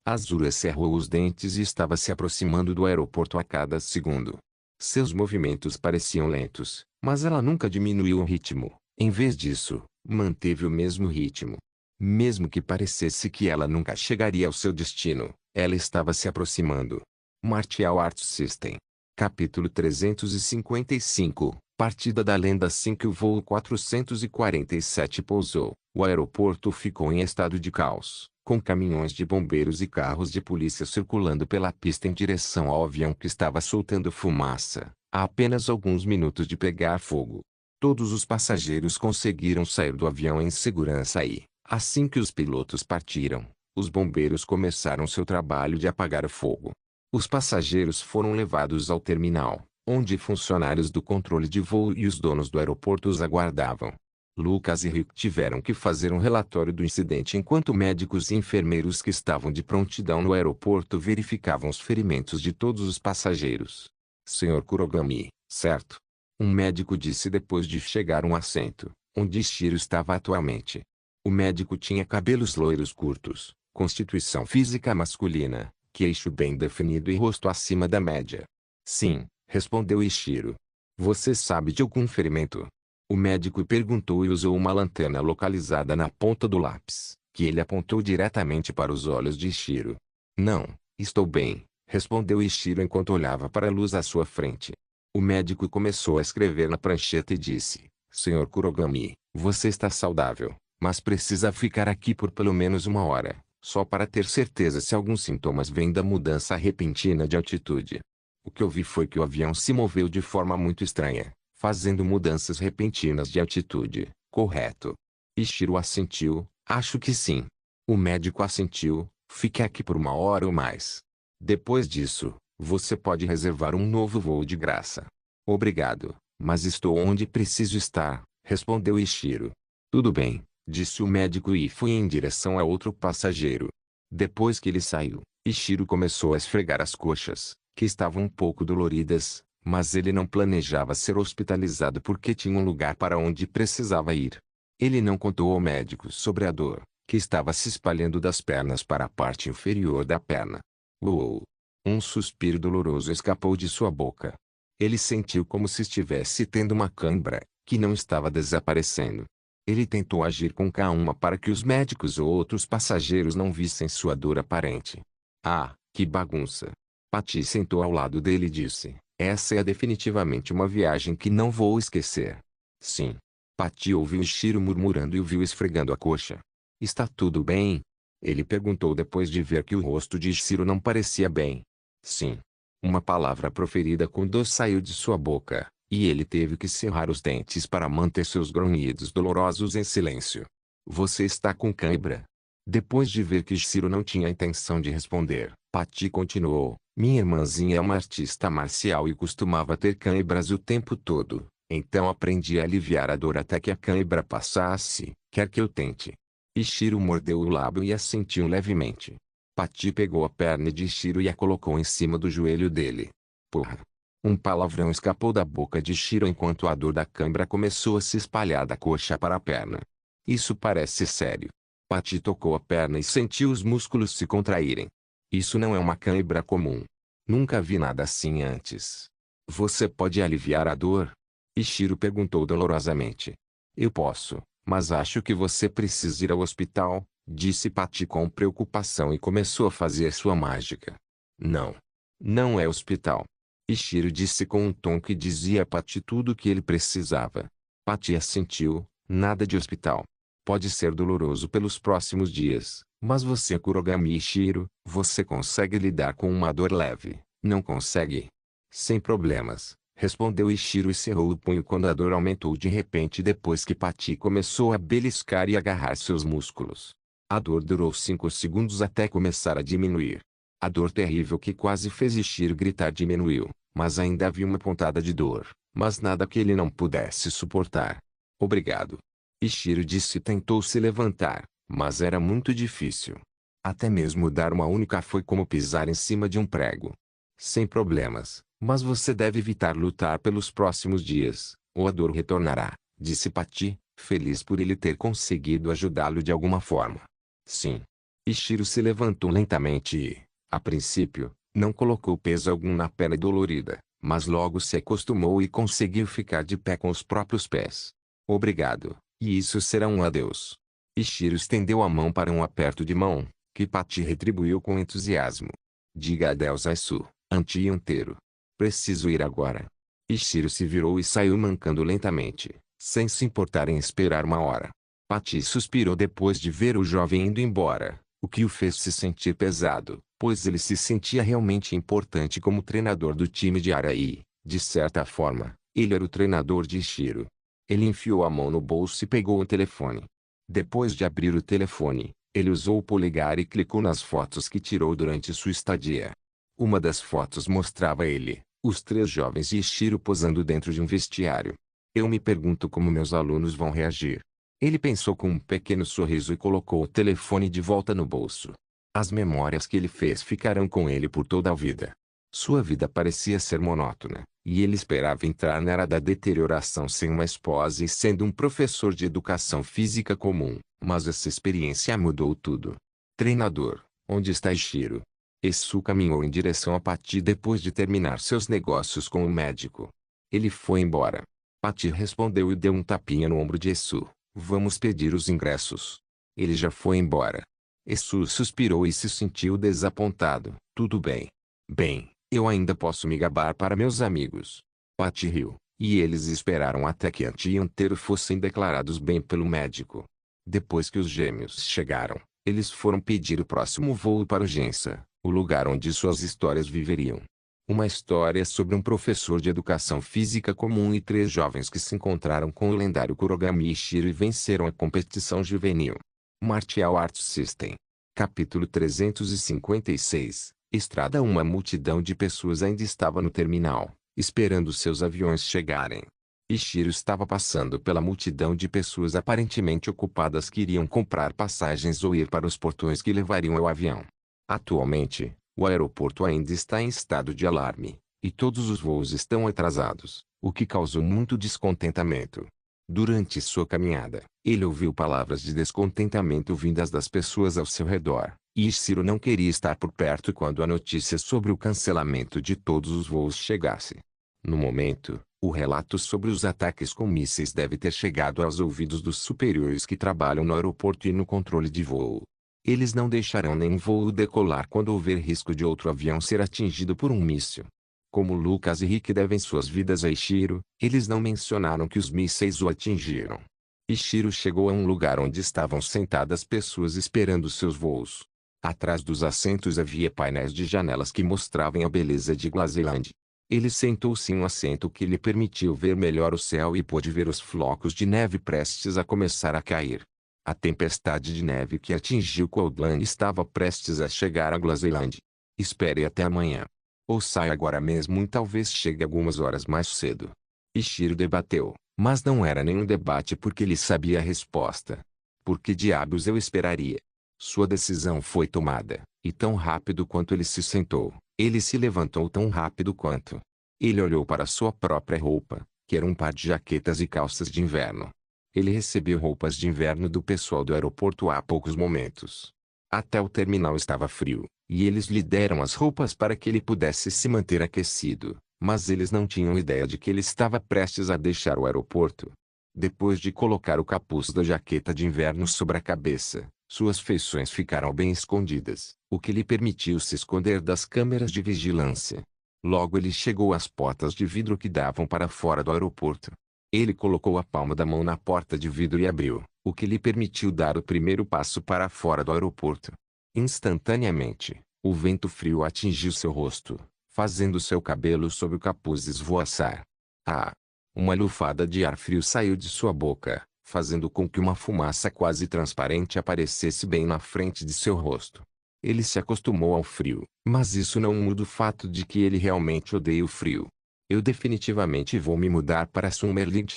Azura cerrou os dentes e estava se aproximando do aeroporto a cada segundo. Seus movimentos pareciam lentos, mas ela nunca diminuiu o ritmo. Em vez disso, manteve o mesmo ritmo. Mesmo que parecesse que ela nunca chegaria ao seu destino, ela estava se aproximando. Martial Arts System. Capítulo 355. Partida da lenda. Assim que o voo 447 pousou, o aeroporto ficou em estado de caos, com caminhões de bombeiros e carros de polícia circulando pela pista em direção ao avião que estava soltando fumaça, a apenas alguns minutos de pegar fogo. Todos os passageiros conseguiram sair do avião em segurança e, assim que os pilotos partiram, os bombeiros começaram seu trabalho de apagar o fogo. Os passageiros foram levados ao terminal, onde funcionários do controle de voo e os donos do aeroporto os aguardavam. Lucas e Rick tiveram que fazer um relatório do incidente enquanto médicos e enfermeiros que estavam de prontidão no aeroporto verificavam os ferimentos de todos os passageiros. Sr. Kurogami, certo? Um médico disse depois de chegar um assento, onde Ishiro estava atualmente. O médico tinha cabelos loiros curtos, constituição física masculina, queixo bem definido e rosto acima da média. Sim, respondeu Ishiro. Você sabe de algum ferimento? O médico perguntou e usou uma lanterna localizada na ponta do lápis, que ele apontou diretamente para os olhos de Ishiro. Não, estou bem, respondeu Ishiro enquanto olhava para a luz à sua frente. O médico começou a escrever na prancheta e disse, Sr. Kurogami, você está saudável, mas precisa ficar aqui por pelo menos 1 hora, só para ter certeza se alguns sintomas vêm da mudança repentina de altitude. O que eu vi foi que o avião se moveu de forma muito estranha, fazendo mudanças repentinas de altitude, correto? Ishiro assentiu, acho que sim. O médico assentiu, fique aqui por 1 hora ou mais. Depois disso, você pode reservar um novo voo de graça. Obrigado, mas estou onde preciso estar, respondeu Ishiro. Tudo bem, disse o médico e foi em direção a outro passageiro. Depois que ele saiu, Ishiro começou a esfregar as coxas, que estavam um pouco doloridas, mas ele não planejava ser hospitalizado porque tinha um lugar para onde precisava ir. Ele não contou ao médico sobre a dor, que estava se espalhando das pernas para a parte inferior da perna. Uou! Um suspiro doloroso escapou de sua boca. Ele sentiu como se estivesse tendo uma cãibra, que não estava desaparecendo. Ele tentou agir com calma para que os médicos ou outros passageiros não vissem sua dor aparente. Ah, que bagunça! Patty sentou ao lado dele e disse, essa é definitivamente uma viagem que não vou esquecer. Sim. Patty ouviu Ishiro murmurando e o viu esfregando a coxa. Está tudo bem? Ele perguntou depois de ver que o rosto de Ishiro não parecia bem. Sim. Uma palavra proferida com dor saiu de sua boca, e ele teve que cerrar os dentes para manter seus grunhidos dolorosos em silêncio. Você está com cãibra? Depois de ver que Ishiro não tinha intenção de responder, Patty continuou, minha irmãzinha é uma artista marcial e costumava ter cãibras o tempo todo, então aprendi a aliviar a dor até que a cãibra passasse, quer que eu tente. Ishiro mordeu o lábio e assentiu levemente. Patty pegou a perna de Ishiro e a colocou em cima do joelho dele. Porra! Um palavrão escapou da boca de Ishiro enquanto a dor da cãibra começou a se espalhar da coxa para a perna. Isso parece sério. Patty tocou a perna e sentiu os músculos se contraírem. Isso não é uma cãibra comum. Nunca vi nada assim antes. Você pode aliviar a dor? Ishiro perguntou dolorosamente. Eu posso, mas acho que você precisa ir ao hospital, disse Patty com preocupação e começou a fazer sua mágica. Não. Não é hospital. Ishiro disse com um tom que dizia a Patty tudo o que ele precisava. Patty assentiu, nada de hospital. Pode ser doloroso pelos próximos dias, mas você é Kurogami Ishiro, você consegue lidar com uma dor leve, não consegue? Sem problemas, respondeu Ishiro e cerrou o punho quando a dor aumentou de repente depois que Patty começou a beliscar e agarrar seus músculos. A dor durou 5 segundos até começar a diminuir. A dor terrível que quase fez Ishiro gritar diminuiu, mas ainda havia uma pontada de dor, mas nada que ele não pudesse suportar. Obrigado. Ishiro disse e tentou se levantar, mas era muito difícil. Até mesmo dar uma única foi como pisar em cima de um prego. Sem problemas, mas você deve evitar lutar pelos próximos dias, ou a dor retornará, disse Patty, feliz por ele ter conseguido ajudá-lo de alguma forma. Sim. Ishiro se levantou lentamente e, a princípio, não colocou peso algum na perna dolorida, mas logo se acostumou e conseguiu ficar de pé com os próprios pés. Obrigado, e isso será um adeus. Ishiro estendeu a mão para um aperto de mão, que Patty retribuiu com entusiasmo. Diga adeus a Isu, Auntie inteiro. Preciso ir agora. Ishiro se virou e saiu mancando lentamente, sem se importar em esperar 1 hora. Patty suspirou depois de ver o jovem indo embora, o que o fez se sentir pesado, pois ele se sentia realmente importante como treinador do time de Arai. De certa forma, ele era o treinador de Ishiro. Ele enfiou a mão no bolso e pegou o telefone. Depois de abrir o telefone, ele usou o polegar e clicou nas fotos que tirou durante sua estadia. Uma das fotos mostrava ele, os três jovens e Ishiro posando dentro de um vestiário. Eu me pergunto como meus alunos vão reagir. Ele pensou com um pequeno sorriso e colocou o telefone de volta no bolso. As memórias que ele fez ficarão com ele por toda a vida. Sua vida parecia ser monótona, e ele esperava entrar na era da deterioração sem uma esposa e sendo um professor de educação física comum, mas essa experiência mudou tudo. Treinador, onde está Ishiro? Esu caminhou em direção a Patty depois de terminar seus negócios com o médico. Ele foi embora. Patty respondeu e deu um tapinha no ombro de Esu. Vamos pedir os ingressos. Ele já foi embora. Esu suspirou e se sentiu desapontado. Tudo bem. Bem, eu ainda posso me gabar para meus amigos. Patty riu, e eles esperaram até que Auntie e Antero fossem declarados bem pelo médico. Depois que os gêmeos chegaram, eles foram pedir o próximo voo para Ginza, o lugar onde suas histórias viveriam. Uma história sobre um professor de educação física comum e três jovens que se encontraram com o lendário Kurogami Ishiro e venceram a competição juvenil. Martial Arts System. Capítulo 356. Estrada. Uma multidão de pessoas ainda estava no terminal, esperando seus aviões chegarem. Ishiro estava passando pela multidão de pessoas aparentemente ocupadas que iriam comprar passagens ou ir para os portões que levariam ao avião. Atualmente, o aeroporto ainda está em estado de alarme, e todos os voos estão atrasados, o que causou muito descontentamento. Durante sua caminhada, ele ouviu palavras de descontentamento vindas das pessoas ao seu redor, e Ishiro não queria estar por perto quando a notícia sobre o cancelamento de todos os voos chegasse. No momento, o relato sobre os ataques com mísseis deve ter chegado aos ouvidos dos superiores que trabalham no aeroporto e no controle de voo. Eles não deixarão nenhum voo decolar quando houver risco de outro avião ser atingido por um míssil. Como Lucas e Rick devem suas vidas a Ishiro, eles não mencionaram que os mísseis o atingiram. Ishiro chegou a um lugar onde estavam sentadas pessoas esperando seus voos. Atrás dos assentos havia painéis de janelas que mostravam a beleza de Glazeland. Ele sentou-se em um assento que lhe permitiu ver melhor o céu e pôde ver os flocos de neve prestes a começar a cair. A tempestade de neve que atingiu Coldland estava prestes a chegar a Glazeland. Espere até amanhã. Ou saia agora mesmo e talvez chegue algumas horas mais cedo. Ishiro debateu, mas não era nenhum debate porque ele sabia a resposta. Por que diabos eu esperaria? Sua decisão foi tomada, e tão rápido quanto ele se sentou, ele se levantou tão rápido quanto. Ele olhou para sua própria roupa, que era um par de jaquetas e calças de inverno. Ele recebeu roupas de inverno do pessoal do aeroporto há poucos momentos. Até o terminal estava frio, e eles lhe deram as roupas para que ele pudesse se manter aquecido, mas eles não tinham ideia de que ele estava prestes a deixar o aeroporto. Depois de colocar o capuz da jaqueta de inverno sobre a cabeça, suas feições ficaram bem escondidas, o que lhe permitiu se esconder das câmeras de vigilância. Logo ele chegou às portas de vidro que davam para fora do aeroporto. Ele colocou a palma da mão na porta de vidro e abriu, o que lhe permitiu dar o primeiro passo para fora do aeroporto. Instantaneamente, o vento frio atingiu seu rosto, fazendo seu cabelo sob o capuz esvoaçar. Ah! Uma lufada de ar frio saiu de sua boca, fazendo com que uma fumaça quase transparente aparecesse bem na frente de seu rosto. Ele se acostumou ao frio, mas isso não muda o fato de que ele realmente odeia o frio. Eu definitivamente vou me mudar para Summerlin.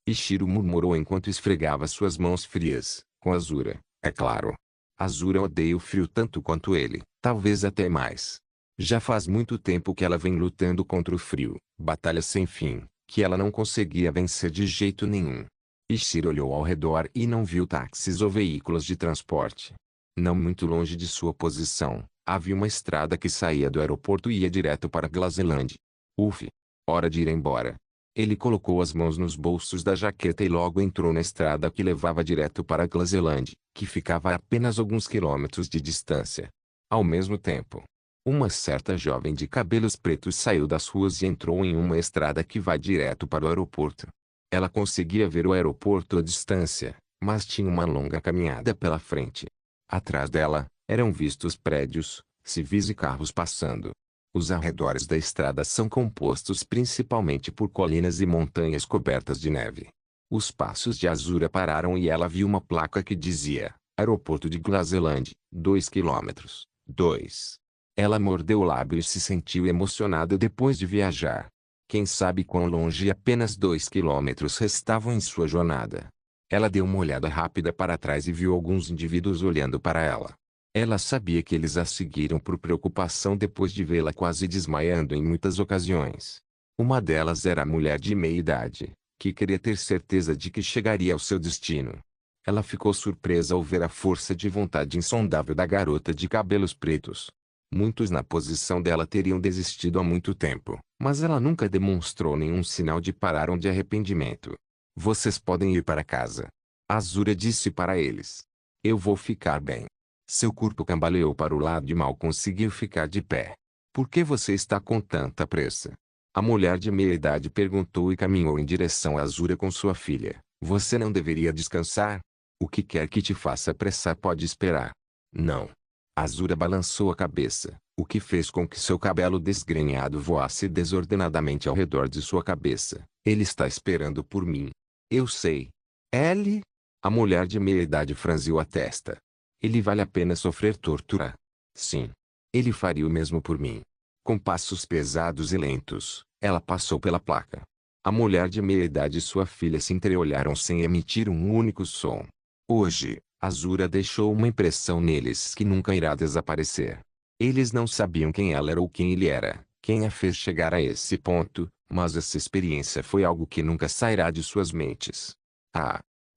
Ishiro murmurou enquanto esfregava suas mãos frias, com Azura, é claro. Azura odeia o frio tanto quanto ele, talvez até mais. Já faz muito tempo que ela vem lutando contra o frio, batalha sem fim, que ela não conseguia vencer de jeito nenhum. Ishiro olhou ao redor e não viu táxis ou veículos de transporte. Não muito longe de sua posição, havia uma estrada que saía do aeroporto e ia direto para Glazeland. Uf! Hora de ir embora. Ele colocou as mãos nos bolsos da jaqueta e logo entrou na estrada que levava direto para Glazeland, que ficava a apenas alguns quilômetros de distância. Ao mesmo tempo, uma certa jovem de cabelos pretos saiu das ruas e entrou em uma estrada que vai direto para o aeroporto. Ela conseguia ver o aeroporto à distância, mas tinha uma longa caminhada pela frente. Atrás dela, eram vistos prédios, civis e carros passando. Os arredores da estrada são compostos principalmente por colinas e montanhas cobertas de neve. Os passos de Azura pararam e ela viu uma placa que dizia: Aeroporto de Glazeland, 2 quilômetros. 2. Ela mordeu o lábio e se sentiu emocionada depois de viajar. Quem sabe quão longe apenas 2 quilômetros restavam em sua jornada. Ela deu uma olhada rápida para trás e viu alguns indivíduos olhando para ela. Ela sabia que eles a seguiram por preocupação depois de vê-la quase desmaiando em muitas ocasiões. Uma delas era a mulher de meia idade, que queria ter certeza de que chegaria ao seu destino. Ela ficou surpresa ao ver a força de vontade insondável da garota de cabelos pretos. Muitos na posição dela teriam desistido há muito tempo, mas ela nunca demonstrou nenhum sinal de parar ou de arrependimento. Vocês podem ir para casa. Azura disse para eles. Eu vou ficar bem. Seu corpo cambaleou para o lado e mal conseguiu ficar de pé. Por que você está com tanta pressa? A mulher de meia idade perguntou e caminhou em direção a Azura com sua filha. Você não deveria descansar? O que quer que te faça apressar pode esperar. Não. Azura balançou a cabeça, o que fez com que seu cabelo desgrenhado voasse desordenadamente ao redor de sua cabeça. Ele está esperando por mim. Eu sei. Ellie? A mulher de meia idade franziu a testa. Ele vale a pena sofrer tortura. Sim. Ele faria o mesmo por mim. Com passos pesados e lentos, ela passou pela placa. A mulher de meia idade e sua filha se entreolharam sem emitir um único som. Hoje, Azura deixou uma impressão neles que nunca irá desaparecer. Eles não sabiam quem ela era ou quem ele era, quem a fez chegar a esse ponto, mas essa experiência foi algo que nunca sairá de suas mentes.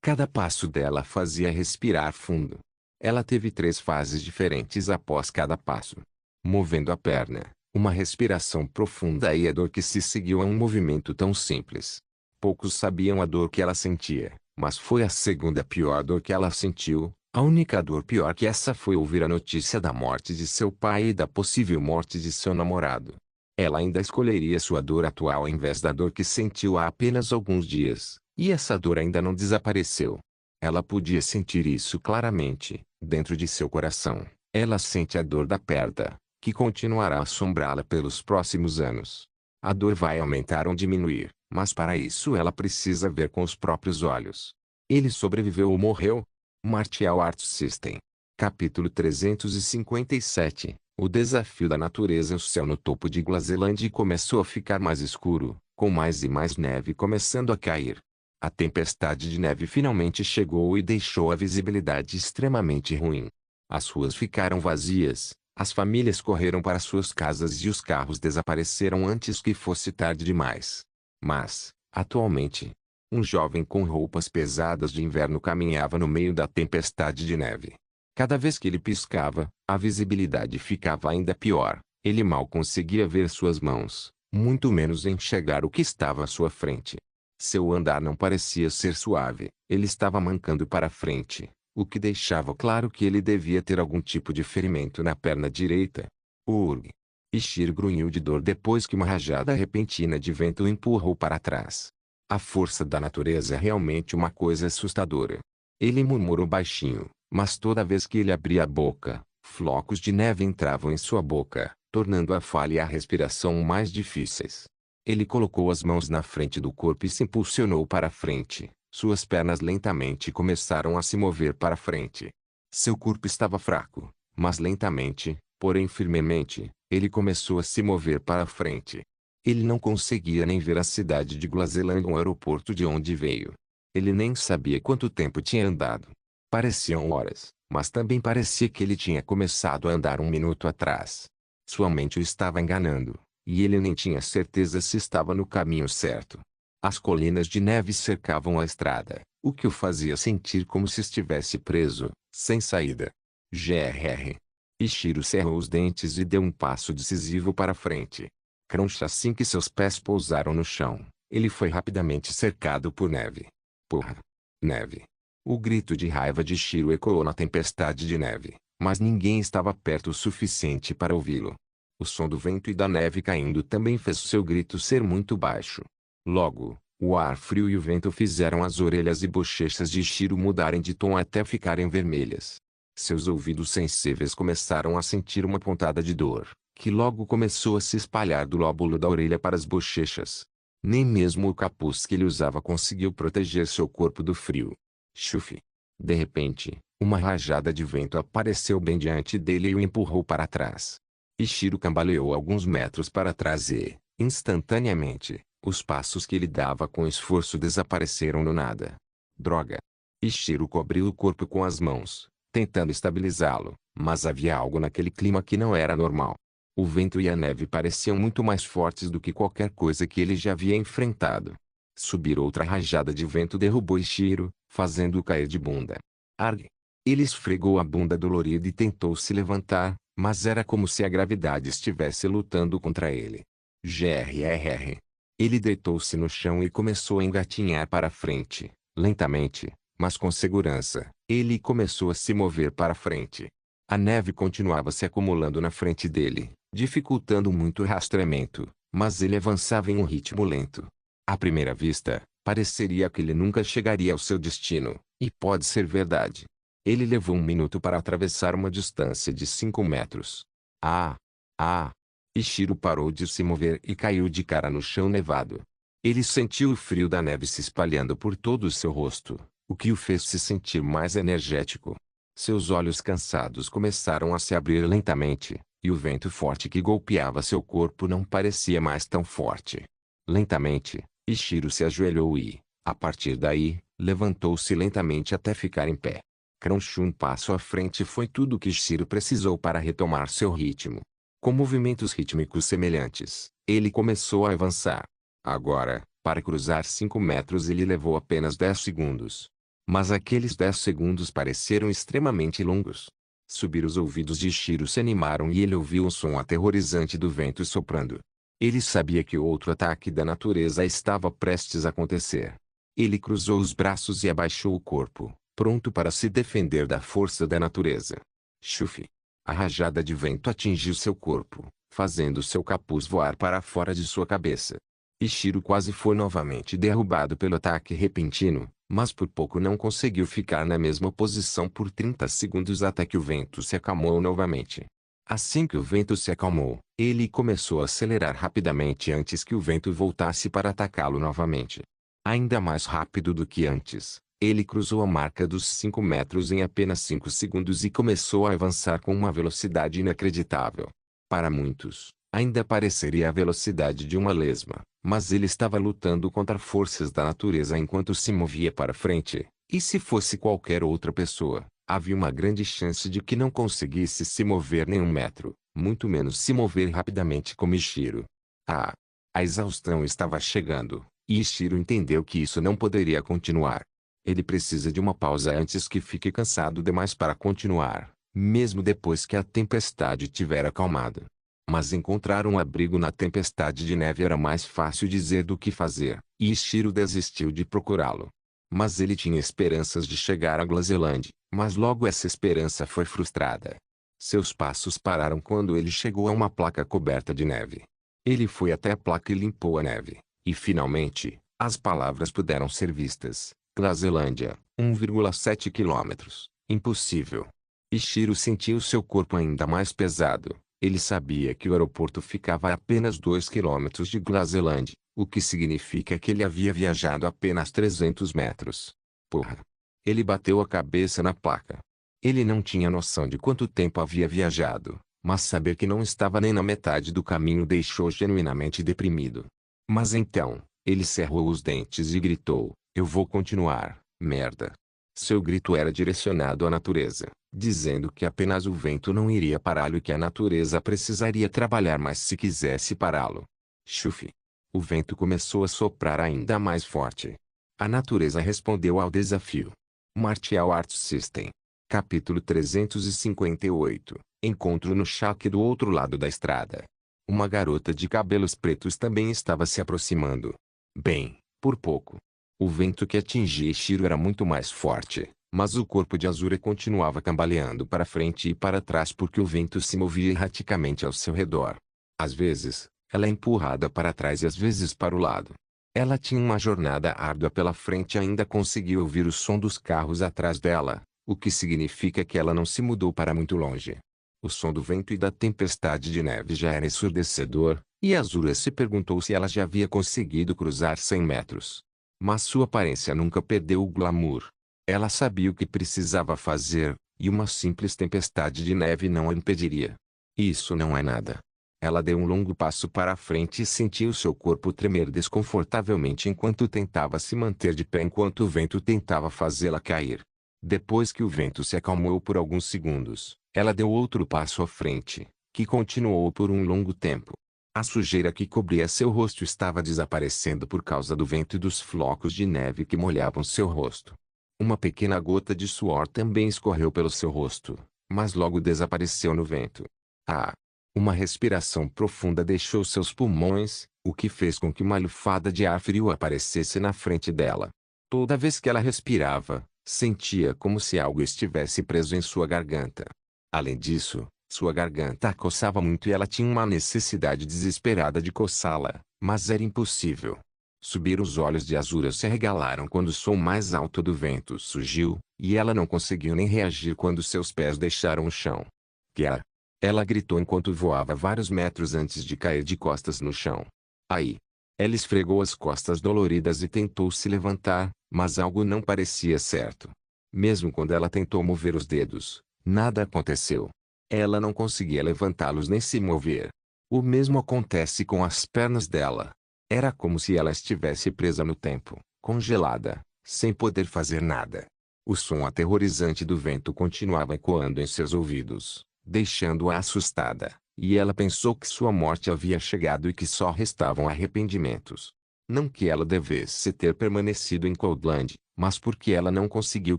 Cada passo dela fazia respirar fundo. Ela teve 3 fases diferentes após cada passo. Movendo a perna, uma respiração profunda e a dor que se seguiu a um movimento tão simples. Poucos sabiam a dor que ela sentia, mas foi a segunda pior dor que ela sentiu. A única dor pior que essa foi ouvir a notícia da morte de seu pai e da possível morte de seu namorado. Ela ainda escolheria sua dor atual ao invés da dor que sentiu há apenas alguns dias, e essa dor ainda não desapareceu. Ela podia sentir isso claramente, dentro de seu coração. Ela sente a dor da perda, que continuará a assombrá-la pelos próximos anos. A dor vai aumentar ou diminuir, mas para isso ela precisa ver com os próprios olhos. Ele sobreviveu ou morreu? Martial Arts System. Capítulo 357. O desafio da natureza. O céu no topo de Glazeland começou a ficar mais escuro, com mais e mais neve começando a cair. A tempestade de neve finalmente chegou e deixou a visibilidade extremamente ruim. As ruas ficaram vazias, as famílias correram para suas casas e os carros desapareceram antes que fosse tarde demais. Mas, atualmente, um jovem com roupas pesadas de inverno caminhava no meio da tempestade de neve. Cada vez que ele piscava, a visibilidade ficava ainda pior. Ele mal conseguia ver suas mãos, muito menos enxergar o que estava à sua frente. Seu andar não parecia ser suave, ele estava mancando para frente, o que deixava claro que ele devia ter algum tipo de ferimento na perna direita. Urg! Ishiro grunhiu de dor depois que uma rajada repentina de vento o empurrou para trás. A força da natureza é realmente uma coisa assustadora. Ele murmurou baixinho, mas toda vez que ele abria a boca, flocos de neve entravam em sua boca, tornando a fala e a respiração mais difíceis. Ele colocou as mãos na frente do corpo e se impulsionou para frente. Suas pernas lentamente começaram a se mover para frente. Seu corpo estava fraco, mas lentamente, porém firmemente, ele começou a se mover para frente. Ele não conseguia nem ver a cidade de Glazeland ou o aeroporto de onde veio. Ele nem sabia quanto tempo tinha andado. Pareciam horas, mas também parecia que ele tinha começado a andar 1 minuto atrás. Sua mente o estava enganando, e ele nem tinha certeza se estava no caminho certo. As colinas de neve cercavam a estrada, o que o fazia sentir como se estivesse preso, sem saída. Grr. Ishiro cerrou os dentes e deu um passo decisivo para frente. Crunch assim que seus pés pousaram no chão, ele foi rapidamente cercado por neve. Porra! Neve! O grito de raiva de Ishiro ecoou na tempestade de neve, mas ninguém estava perto o suficiente para ouvi-lo. O som do vento e da neve caindo também fez seu grito ser muito baixo. Logo, o ar frio e o vento fizeram as orelhas e bochechas de Ishiro mudarem de tom até ficarem vermelhas. Seus ouvidos sensíveis começaram a sentir uma pontada de dor, que logo começou a se espalhar do lóbulo da orelha para as bochechas. Nem mesmo o capuz que ele usava conseguiu proteger seu corpo do frio. Chuf! De repente, uma rajada de vento apareceu bem diante dele e o empurrou para trás. Ichiro cambaleou alguns metros para trás e, instantaneamente, os passos que ele dava com esforço desapareceram no nada. Droga! Ichiro cobriu o corpo com as mãos, tentando estabilizá-lo, mas havia algo naquele clima que não era normal. O vento e a neve pareciam muito mais fortes do que qualquer coisa que ele já havia enfrentado. Subir outra rajada de vento derrubou Ichiro, fazendo-o cair de bunda. Arg! Ele esfregou a bunda dolorida e tentou se levantar, mas era como se a gravidade estivesse lutando contra ele. Grrr. Ele deitou-se no chão e começou a engatinhar para frente, lentamente, mas com segurança. Ele começou a se mover para frente. A neve continuava se acumulando na frente dele, dificultando muito o rastreamento, mas ele avançava em um ritmo lento. À primeira vista, pareceria que ele nunca chegaria ao seu destino, e pode ser verdade. Ele levou 1 minuto para atravessar uma distância de 5 metros. Ah! Ah! Ichiro parou de se mover e caiu de cara no chão nevado. Ele sentiu o frio da neve se espalhando por todo o seu rosto, o que o fez se sentir mais energético. Seus olhos cansados começaram a se abrir lentamente, e o vento forte que golpeava seu corpo não parecia mais tão forte. Lentamente, Ichiro se ajoelhou e, a partir daí, levantou-se lentamente até ficar em pé. Crunch um passo à frente foi tudo o que Ichiro precisou para retomar seu ritmo. Com movimentos rítmicos semelhantes, ele começou a avançar. Agora, para cruzar 5 metros ele levou apenas 10 segundos. Mas aqueles 10 segundos pareceram extremamente longos. Subir os ouvidos de Ichiro se animaram e ele ouviu o som aterrorizante do vento soprando. Ele sabia que outro ataque da natureza estava prestes a acontecer. Ele cruzou os braços e abaixou o corpo, pronto para se defender da força da natureza. Chuf! A rajada de vento atingiu seu corpo, fazendo seu capuz voar para fora de sua cabeça. Ichiro quase foi novamente derrubado pelo ataque repentino, mas por pouco não conseguiu ficar na mesma posição por 30 segundos até que o vento se acalmou novamente. Assim que o vento se acalmou, ele começou a acelerar rapidamente antes que o vento voltasse para atacá-lo novamente. Ainda mais rápido do que antes, ele cruzou a marca dos 5 metros em apenas 5 segundos e começou a avançar com uma velocidade inacreditável. Para muitos, ainda pareceria a velocidade de uma lesma, mas ele estava lutando contra forças da natureza enquanto se movia para frente, e se fosse qualquer outra pessoa, havia uma grande chance de que não conseguisse se mover nem 1 metro, muito menos se mover rapidamente como Ichiro. Ah! A exaustão estava chegando, e Ichiro entendeu que isso não poderia continuar. Ele precisa de uma pausa antes que fique cansado demais para continuar, mesmo depois que a tempestade tiver acalmado. Mas encontrar um abrigo na tempestade de neve era mais fácil dizer do que fazer, e Ichiro desistiu de procurá-lo. Mas ele tinha esperanças de chegar a Glazeland, mas logo essa esperança foi frustrada. Seus passos pararam quando ele chegou a uma placa coberta de neve. Ele foi até a placa e limpou a neve, e finalmente, as palavras puderam ser vistas. Glazelândia, 1,7 quilômetros. Impossível. Ichiro sentiu seu corpo ainda mais pesado. Ele sabia que o aeroporto ficava a apenas 2 quilômetros de Glazeland, o que significa que ele havia viajado apenas 300 metros. Porra! Ele bateu a cabeça na placa. Ele não tinha noção de quanto tempo havia viajado, mas saber que não estava nem na metade do caminho deixou genuinamente deprimido. Mas então, ele cerrou os dentes e gritou: "Eu vou continuar, merda." Seu grito era direcionado à natureza, dizendo que apenas o vento não iria pará-lo e que a natureza precisaria trabalhar mais se quisesse pará-lo. Chuf! O vento começou a soprar ainda mais forte. A natureza respondeu ao desafio. Martial Arts System. Capítulo 358. Encontro no Shack do outro lado da estrada. Uma garota de cabelos pretos também estava se aproximando. Bem, por pouco. O vento que atingia Ichiro era muito mais forte, mas o corpo de Azura continuava cambaleando para frente e para trás porque o vento se movia erraticamente ao seu redor. Às vezes, ela é empurrada para trás e às vezes para o lado. Ela tinha uma jornada árdua pela frente e ainda conseguia ouvir o som dos carros atrás dela, o que significa que ela não se mudou para muito longe. O som do vento e da tempestade de neve já era ensurdecedor, E Azura se perguntou se ela já havia conseguido cruzar 100 metros. Mas sua aparência nunca perdeu o glamour. Ela sabia o que precisava fazer, e uma simples tempestade de neve não a impediria. Isso não é nada. Ela deu um longo passo para a frente e sentiu seu corpo tremer desconfortavelmente enquanto tentava se manter de pé enquanto o vento tentava fazê-la cair. Depois que o vento se acalmou por alguns segundos, ela deu outro passo à frente, que continuou por um longo tempo. A sujeira que cobria seu rosto estava desaparecendo por causa do vento e dos flocos de neve que molhavam seu rosto. Uma pequena gota de suor também escorreu pelo seu rosto, mas logo desapareceu no vento. Ah! Uma respiração profunda deixou seus pulmões, o que fez com que uma lufada de ar frio aparecesse na frente dela. Toda vez que ela respirava, sentia como se algo estivesse preso em sua garganta. Além disso, sua garganta a coçava muito e ela tinha uma necessidade desesperada de coçá-la, mas era impossível. Os olhos de Azura se arregalaram quando o som mais alto do vento surgiu, e ela não conseguiu nem reagir quando seus pés deixaram o chão. "Kiara!" Ela gritou enquanto voava vários metros antes de cair de costas no chão. Aí. Ela esfregou as costas doloridas e tentou se levantar, mas algo não parecia certo. Mesmo quando ela tentou mover os dedos, nada aconteceu. Ela não conseguia levantá-los nem se mover. O mesmo acontece com as pernas dela. Era como se ela estivesse presa no tempo, congelada, sem poder fazer nada. O som aterrorizante do vento continuava ecoando em seus ouvidos, deixando-a assustada, e ela pensou que sua morte havia chegado e que só restavam arrependimentos. Não que ela devesse ter permanecido em Coldland, mas porque ela não conseguiu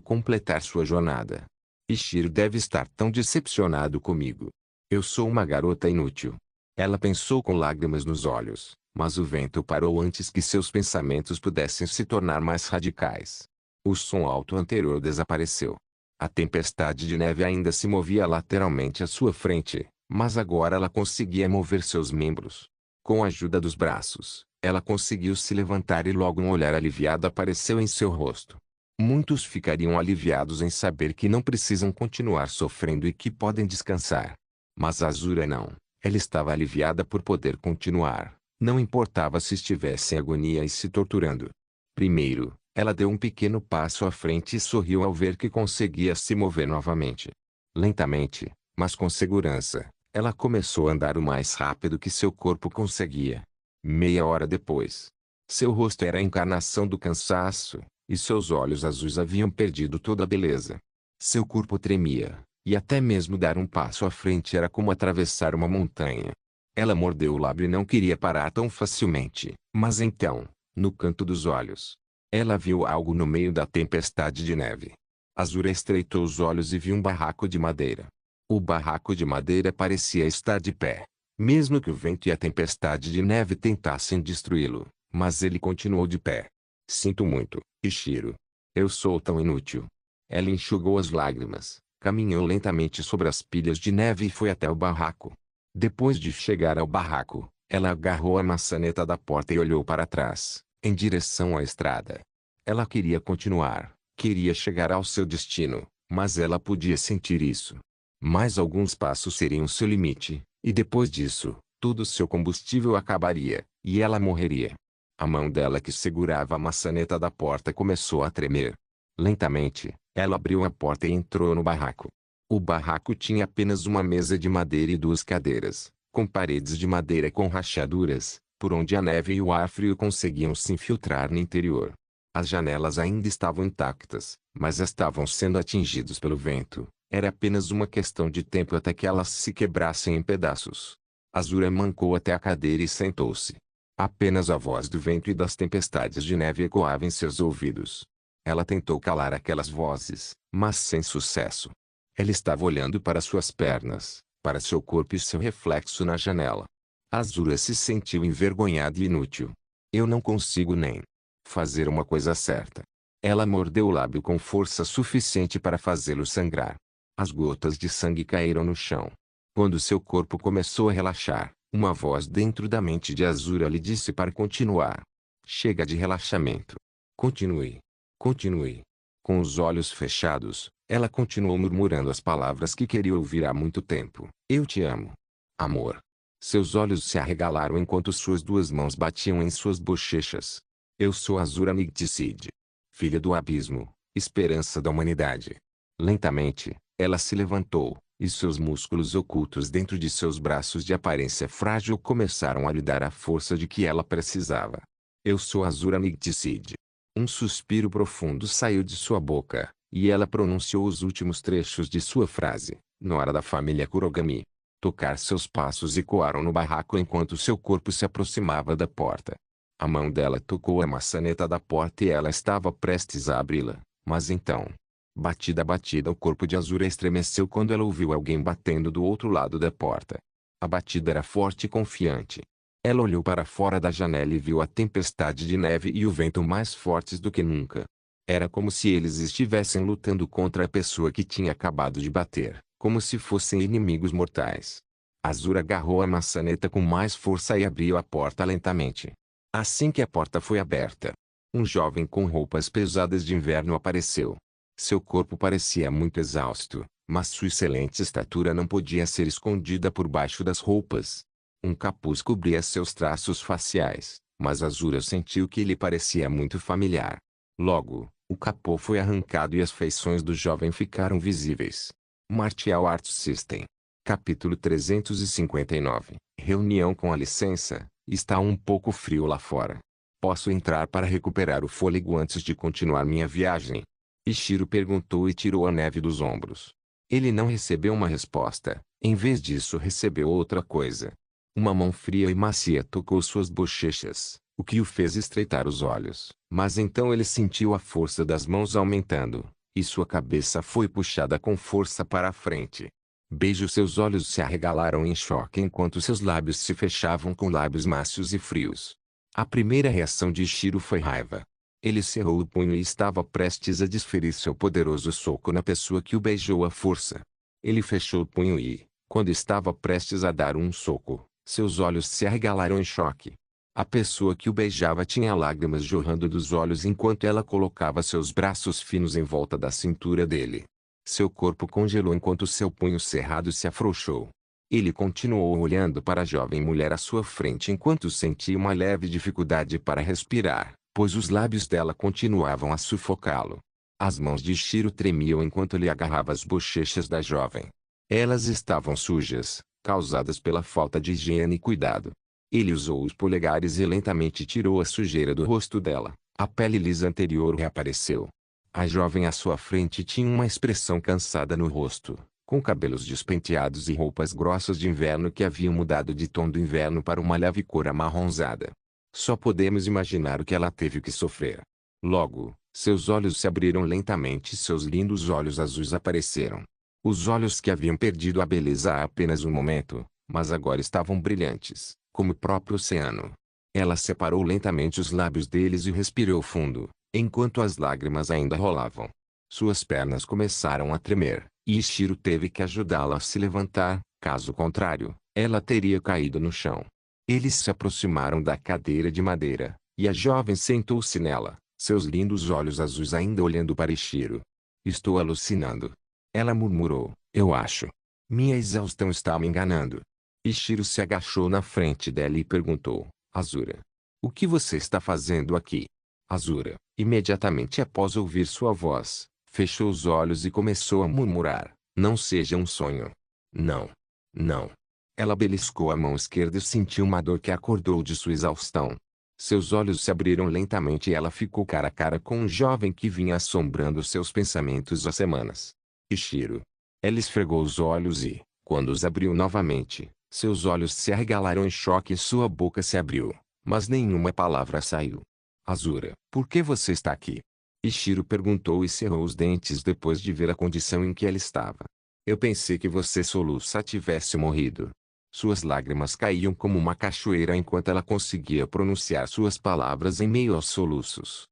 completar sua jornada. Ishiro deve estar tão decepcionado comigo. Eu sou uma garota inútil. Ela pensou com lágrimas nos olhos, mas o vento parou antes que seus pensamentos pudessem se tornar mais radicais. O som alto anterior desapareceu. A tempestade de neve ainda se movia lateralmente à sua frente, mas agora ela conseguia mover seus membros. Com a ajuda dos braços, ela conseguiu se levantar e logo um olhar aliviado apareceu em seu rosto. Muitos ficariam aliviados em saber que não precisam continuar sofrendo e que podem descansar. Mas Azura não. Ela estava aliviada por poder continuar, não importava se estivesse em agonia e se torturando. Primeiro, ela deu um pequeno passo à frente e sorriu ao ver que conseguia se mover novamente. Lentamente, mas com segurança, ela começou a andar o mais rápido que seu corpo conseguia. Meia hora depois, seu rosto era a encarnação do cansaço, e seus olhos azuis haviam perdido toda a beleza. Seu corpo tremia, e até mesmo dar um passo à frente era como atravessar uma montanha. Ela mordeu o lábio e não queria parar tão facilmente, mas então, no canto dos olhos, ela viu algo no meio da tempestade de neve. Azura estreitou os olhos e viu um barraco de madeira. O barraco de madeira parecia estar de pé, mesmo que o vento e a tempestade de neve tentassem destruí-lo, mas ele continuou de pé. Sinto muito, Ishiro. Eu sou tão inútil. Ela enxugou as lágrimas, caminhou lentamente sobre as pilhas de neve e foi até o barraco. Depois de chegar ao barraco, ela agarrou a maçaneta da porta e olhou para trás, em direção à estrada. Ela queria continuar, queria chegar ao seu destino, mas ela podia sentir isso. Mais alguns passos seriam seu limite, e depois disso, todo seu combustível acabaria, e ela morreria. A mão dela que segurava a maçaneta da porta começou a tremer. Lentamente, ela abriu a porta e entrou no barraco. O barraco tinha apenas uma mesa de madeira e duas cadeiras, com paredes de madeira com rachaduras, por onde a neve e o ar frio conseguiam se infiltrar no interior. As janelas ainda estavam intactas, mas estavam sendo atingidos pelo vento. Era apenas uma questão de tempo até que elas se quebrassem em pedaços. Azura mancou até a cadeira e sentou-se. Apenas a voz do vento e das tempestades de neve ecoava em seus ouvidos. Ela tentou calar aquelas vozes, mas sem sucesso. Ela estava olhando para suas pernas, para seu corpo e seu reflexo na janela. Azura se sentiu envergonhada e inútil. Eu não consigo nem fazer uma coisa certa. Ela mordeu o lábio com força suficiente para fazê-lo sangrar. As gotas de sangue caíram no chão. Quando seu corpo começou a relaxar, uma voz dentro da mente de Azura lhe disse para continuar. Chega de relaxamento. Continue. Continue. Com os olhos fechados, ela continuou murmurando as palavras que queria ouvir há muito tempo. Eu te amo. Amor. Seus olhos se arregalaram enquanto suas duas mãos batiam em suas bochechas. Eu sou Azura Mightseed, filha do abismo, esperança da humanidade. Lentamente, ela se levantou, e seus músculos ocultos dentro de seus braços de aparência frágil começaram a lhe dar a força de que ela precisava. Eu sou Azura Mightseed. Um suspiro profundo saiu de sua boca, e ela pronunciou os últimos trechos de sua frase, Nora da família Kurogami. Tocar seus passos ecoaram no barraco enquanto seu corpo se aproximava da porta. A mão dela tocou a maçaneta da porta e ela estava prestes a abri-la, mas então... Batida o corpo de Azura estremeceu quando ela ouviu alguém batendo do outro lado da porta. A batida era forte e confiante. Ela olhou para fora da janela e viu a tempestade de neve e o vento mais fortes do que nunca. Era como se eles estivessem lutando contra a pessoa que tinha acabado de bater, como se fossem inimigos mortais. Azura agarrou a maçaneta com mais força e abriu a porta lentamente. Assim que a porta foi aberta, um jovem com roupas pesadas de inverno apareceu. Seu corpo parecia muito exausto, mas sua excelente estatura não podia ser escondida por baixo das roupas. Um capuz cobria seus traços faciais, mas Azura sentiu que ele parecia muito familiar. Logo, o capô foi arrancado e as feições do jovem ficaram visíveis. Martial Arts System. Capítulo 359. Reunião com a licença. Está um pouco frio lá fora. Posso entrar para recuperar o fôlego antes de continuar minha viagem? Ishiro perguntou e tirou a neve dos ombros. Ele não recebeu uma resposta, em vez disso recebeu outra coisa. Uma mão fria e macia tocou suas bochechas, o que o fez estreitar os olhos. Mas então ele sentiu a força das mãos aumentando, e sua cabeça foi puxada com força para a frente. Beijo. Seus olhos se arregalaram em choque enquanto seus lábios se fechavam com lábios macios e frios. A primeira reação de Ishiro foi raiva. Ele cerrou o punho e estava prestes a desferir seu poderoso soco na pessoa que o beijou à força. Ele fechou o punho e, quando estava prestes a dar um soco, seus olhos se arregalaram em choque. A pessoa que o beijava tinha lágrimas jorrando dos olhos enquanto ela colocava seus braços finos em volta da cintura dele. Seu corpo congelou enquanto seu punho cerrado se afrouxou. Ele continuou olhando para a jovem mulher à sua frente enquanto sentia uma leve dificuldade para respirar, pois os lábios dela continuavam a sufocá-lo. As mãos de Ishiro tremiam enquanto ele agarrava as bochechas da jovem. Elas estavam sujas, causadas pela falta de higiene e cuidado. Ele usou os polegares e lentamente tirou a sujeira do rosto dela. A pele lisa anterior reapareceu. A jovem à sua frente tinha uma expressão cansada no rosto, com cabelos despenteados e roupas grossas de inverno que haviam mudado de tom do inverno para uma leve cor amarronzada. Só podemos imaginar o que ela teve que sofrer. Logo, seus olhos se abriram lentamente e seus lindos olhos azuis apareceram. Os olhos que haviam perdido a beleza há apenas um momento, mas agora estavam brilhantes, como o próprio oceano. Ela separou lentamente os lábios deles e respirou fundo, enquanto as lágrimas ainda rolavam. Suas pernas começaram a tremer, e Ishiro teve que ajudá-la a se levantar, caso contrário, ela teria caído no chão. Eles se aproximaram da cadeira de madeira, e a jovem sentou-se nela, seus lindos olhos azuis ainda olhando para Ishiro. Estou alucinando. Ela murmurou, eu acho. Minha exaustão está me enganando. Ishiro se agachou na frente dela e perguntou, Azura. O que você está fazendo aqui? Azura, imediatamente após ouvir sua voz, fechou os olhos e começou a murmurar, não seja um sonho. Não. Não. Ela beliscou a mão esquerda e sentiu uma dor que a acordou de sua exaustão. Seus olhos se abriram lentamente e ela ficou cara a cara com um jovem que vinha assombrando seus pensamentos há semanas. Ishiro. Ela esfregou os olhos e, quando os abriu novamente, seus olhos se arregalaram em choque e sua boca se abriu, mas nenhuma palavra saiu. Azura, por que você está aqui? Ishiro perguntou e cerrou os dentes depois de ver a condição em que ela estava. Eu pensei que você soluça tivesse morrido. Suas lágrimas caíam como uma cachoeira enquanto ela conseguia pronunciar suas palavras em meio aos soluços.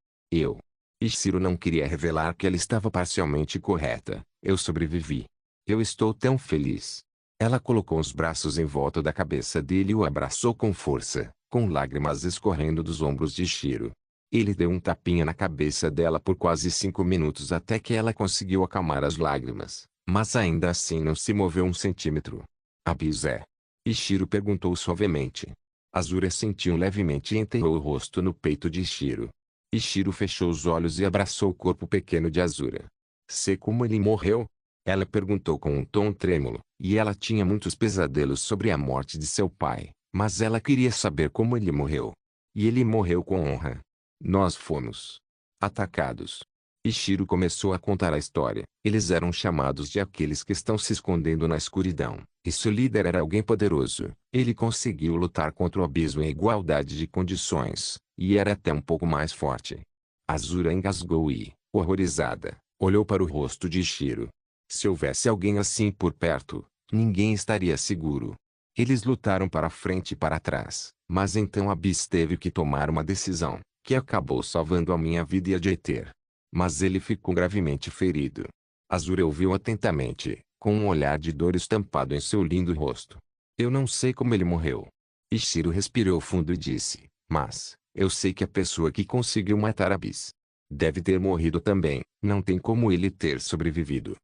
Ishiro não queria revelar que ela estava parcialmente correta. Eu sobrevivi. Eu estou tão feliz. Ela colocou os braços em volta da cabeça dele e o abraçou com força, com lágrimas escorrendo dos ombros de Ishiro. Ele deu um tapinha na cabeça dela por quase 5 minutos até que ela conseguiu acalmar as lágrimas, mas ainda assim não se moveu um centímetro. Abisé. Ishiro perguntou suavemente. Azura sentiu levemente e enterrou o rosto no peito de Ishiro. Ishiro fechou os olhos e abraçou o corpo pequeno de Azura. Sei como ele morreu? Ela perguntou com um tom trêmulo, e ela tinha muitos pesadelos sobre a morte de seu pai, mas ela queria saber como ele morreu. E ele morreu com honra. Nós fomos atacados. Ishiro começou a contar a história. Eles eram chamados de aqueles que estão se escondendo na escuridão, e seu líder era alguém poderoso. Ele conseguiu lutar contra o abismo em igualdade de condições, e era até um pouco mais forte. Azura engasgou e, horrorizada, olhou para o rosto de Ishiro. Se houvesse alguém assim por perto, ninguém estaria seguro. Eles lutaram para frente e para trás, mas então Abyss teve que tomar uma decisão, que acabou salvando a minha vida e a de Aether. Mas ele ficou gravemente ferido. Azura ouviu atentamente, com um olhar de dor estampado em seu lindo rosto. Eu não sei como ele morreu. Ishiro respirou fundo e disse, mas, eu sei que a pessoa que conseguiu matar Abyss deve ter morrido também. Não tem como ele ter sobrevivido.